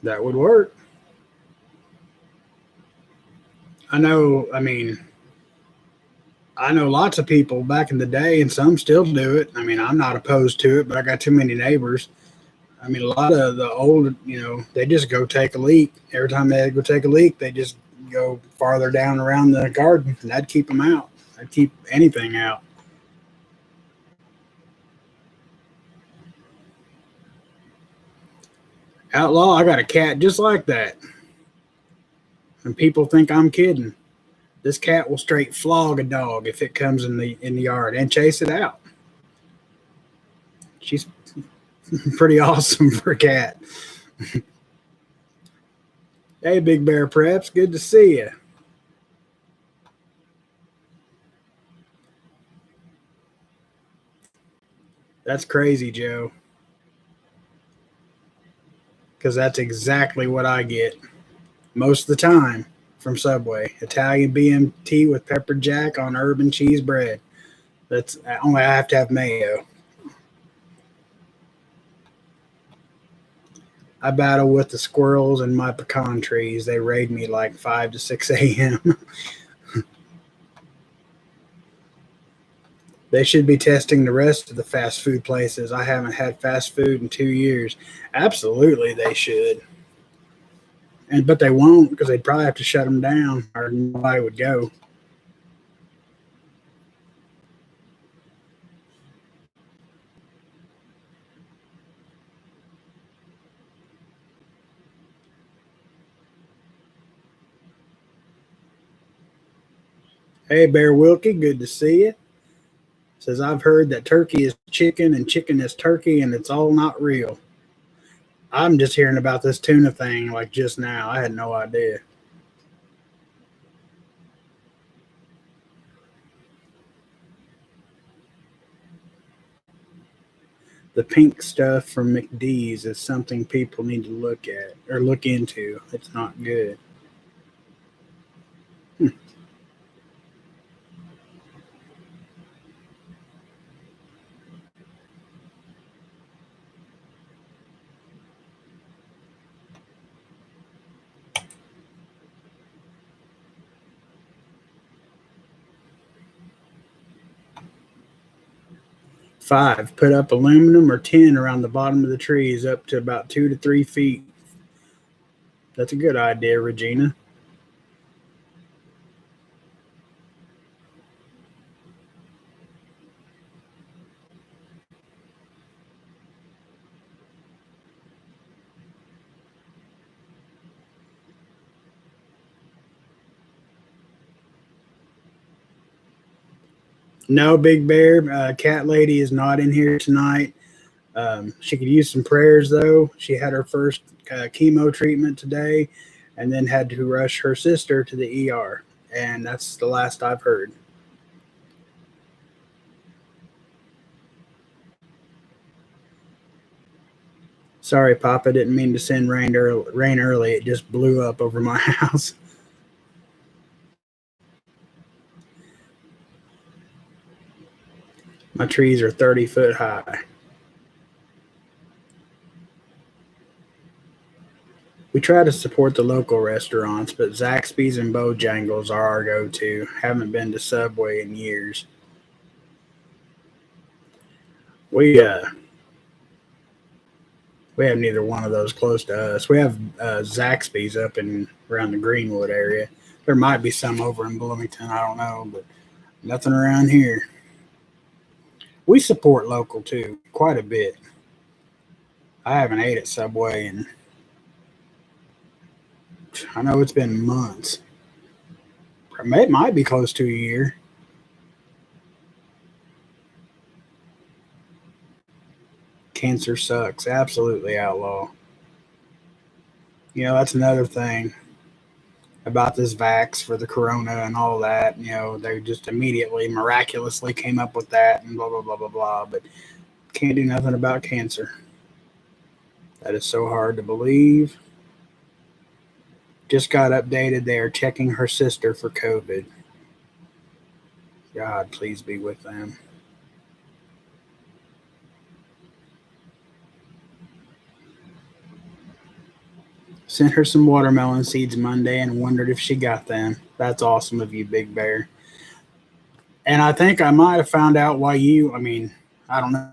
That would work. I mean, I know lots of people back in the day, and some still do it. I mean, I'm not opposed to it, but I got too many neighbors. I mean, a lot of the old, they just go take a leak. Every time they go take a leak, they just go farther down around the garden, and that'd keep them out. I'd keep anything out. Outlaw, I got a cat just like that. And people think I'm kidding. This cat will straight flog a dog if it comes in the yard and chase it out. She's pretty awesome for a cat. Hey, Big Bear Preps, good to see you. That's crazy, Joe, because that's exactly what I get most of the time from Subway. Italian BMT with pepper jack on herb and cheese bread. That's only I have to have mayo. I battle with the squirrels and my pecan trees. They raid me like 5 to 6 a.m. They should be testing the rest of the fast food places. I haven't had fast food in 2 years. Absolutely, they should. But they won't because they'd probably have to shut them down or nobody would go. Hey, Bear Wilkie, good to see you. Says, I've heard that turkey is chicken and chicken is turkey and it's all not real. I'm just hearing about this tuna thing like just now. I had no idea. The pink stuff from McD's is something people need to look at or look into. It's not good. Hmm. 5, put up aluminum or tin around the bottom of the trees up to about 2 to 3 feet. That's a good idea, Regina. No, Big Bear. Cat Lady is not in here tonight. She could use some prayers, though. She had her first chemo treatment today and then had to rush her sister to the ER. And that's the last I've heard. Sorry, Papa. Didn't mean to send rain early. It just blew up over my house. My trees are 30 foot high. We try to support the local restaurants, but Zaxby's and Bojangles are our go to. Haven't been to Subway in years. We we have neither one of those close to us. We have Zaxby's up in around the Greenwood area. There might be some over in Bloomington. I don't know, but nothing around here. We support local too, quite a bit. I haven't ate at Subway and I know it's been months. It might be close to a year. Cancer sucks. Absolutely outlaw. That's another thing about this vax for the corona and all that. They just immediately miraculously came up with that and blah, blah, blah, blah, blah. But can't do nothing about cancer. That is so hard to believe. Just got updated. They are checking her sister for COVID. God, please be with them. Sent her some watermelon seeds Monday and wondered if she got them. That's awesome of you, Big Bear. And I think I might have found out why I don't know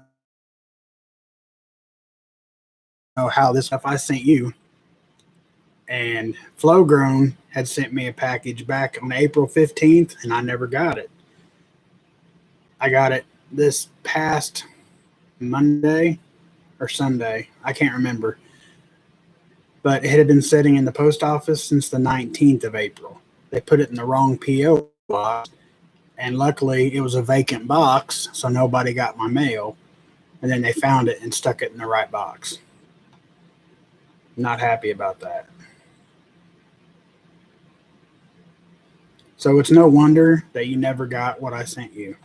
how this stuff I sent you. And Flowgrown had sent me a package back on April 15th, and I never got it. I got it this past Monday or Sunday. I can't remember. But it had been sitting in the post office since the 19th of April. They put it in the wrong PO box, and luckily it was a vacant box, so nobody got my mail. And then they found it and stuck it in the right box. Not happy about that. So it's no wonder that you never got what I sent you.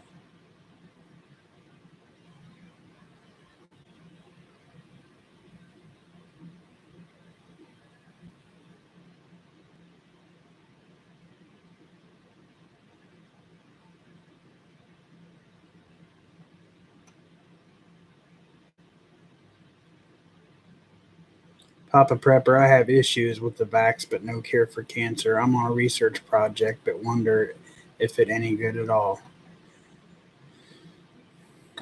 Papa Prepper, I have issues with the vax, but no cure for cancer. I'm on a research project, but wonder if it any good at all.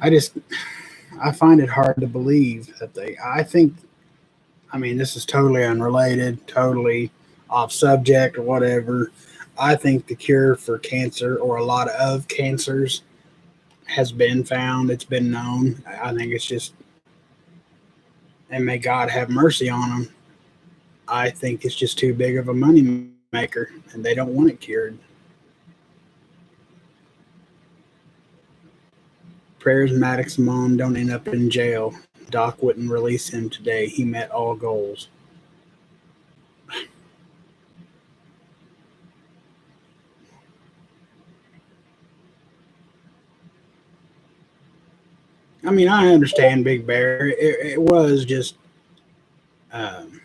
I just, I find it hard to believe that I think, I mean, this is totally unrelated, totally off subject or whatever. I think the cure for cancer or a lot of cancers has been found. It's been known. I think it's just, and may God have mercy on them. I think it's just too big of a money maker and they don't want it cured. Prayers Maddox's mom don't end up in jail. Doc wouldn't release him today. He met all goals. I mean, I understand Big Bear. It was just, um,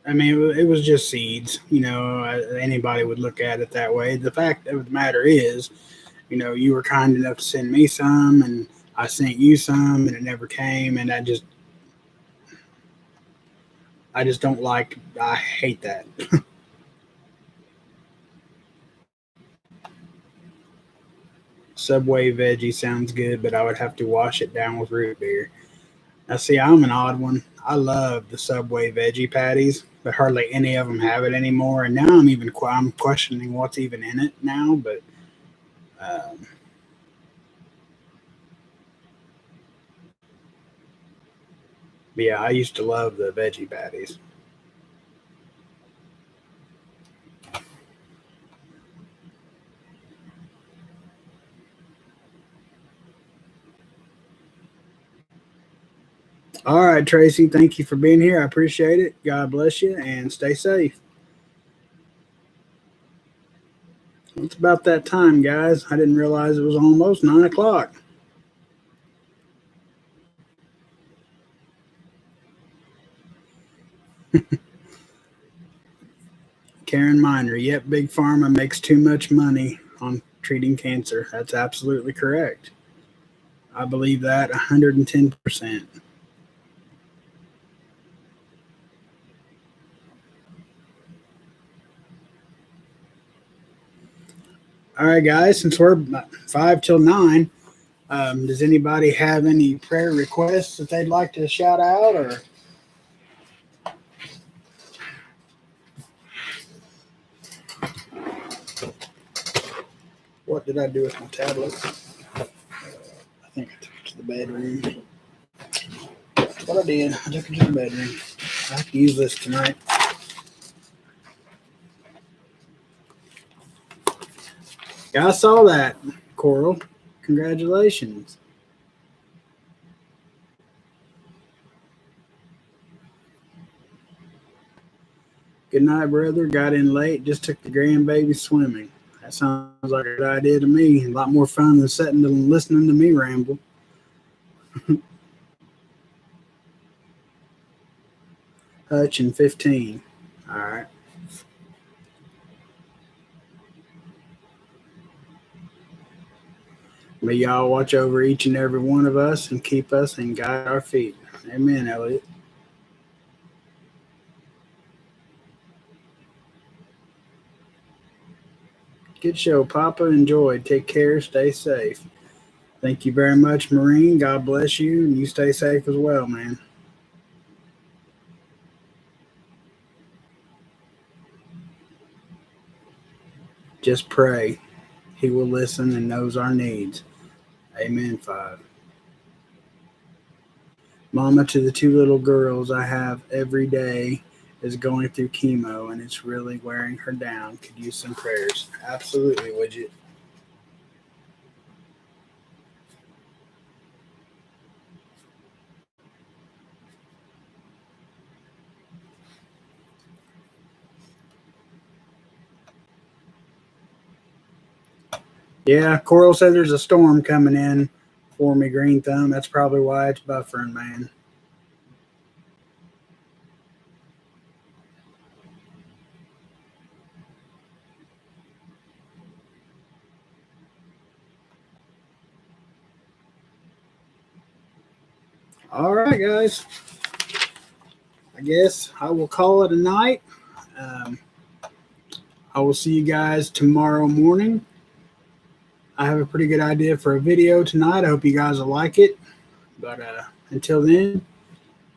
I mean, it was just seeds. You know, anybody would look at it that way. The fact of the matter is, you know, you were kind enough to send me some, and I sent you some, and it never came. And I just don't like. I hate that. Subway veggie sounds good, but I would have to wash it down with root beer. Now, see, I'm an odd one. I love the Subway veggie patties, but hardly any of them have it anymore. And now I'm questioning what's even in it now. Um, but yeah, I used to love the veggie patties. All right, Tracy, thank you for being here. I appreciate it. God bless you and stay safe. It's about that time, guys. I didn't realize it was almost 9 o'clock. Karen Miner, yep, Big Pharma makes too much money on treating cancer. That's absolutely correct. I believe that 110%. All right, guys, since we're 5 till 9, does anybody have any prayer requests that they'd like to shout out? Or what did I do with my tablet? I think I took it to the bedroom. That's what I did. I took it to the bedroom. I have to use this tonight. Yeah, I saw that, Coral. Congratulations. Good night, brother. Got in late. Just took the grandbaby swimming. That sounds like a good idea to me. A lot more fun than sitting and listening to me ramble. Hutch and 15. All right. May y'all watch over each and every one of us and keep us and guide our feet. Amen, Elliot. Good show, Papa. Enjoy. Take care. Stay safe. Thank you very much, Marine. God bless you, and you stay safe as well, man. Just pray. He will listen and knows our needs. Amen. 5. Mama, to the 2 little girls I have every day is going through chemo and it's really wearing her down. Could use some prayers. Absolutely, Widget. Yeah, Coral said there's a storm coming in for me, Green Thumb. That's probably why it's buffering, man. All right, guys. I guess I will call it a night. I will see you guys tomorrow morning. I have a pretty good idea for a video tonight. I hope you guys will like it. But until then,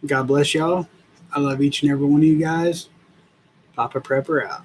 God bless y'all. I love each and every one of you guys. Papa Prepper out.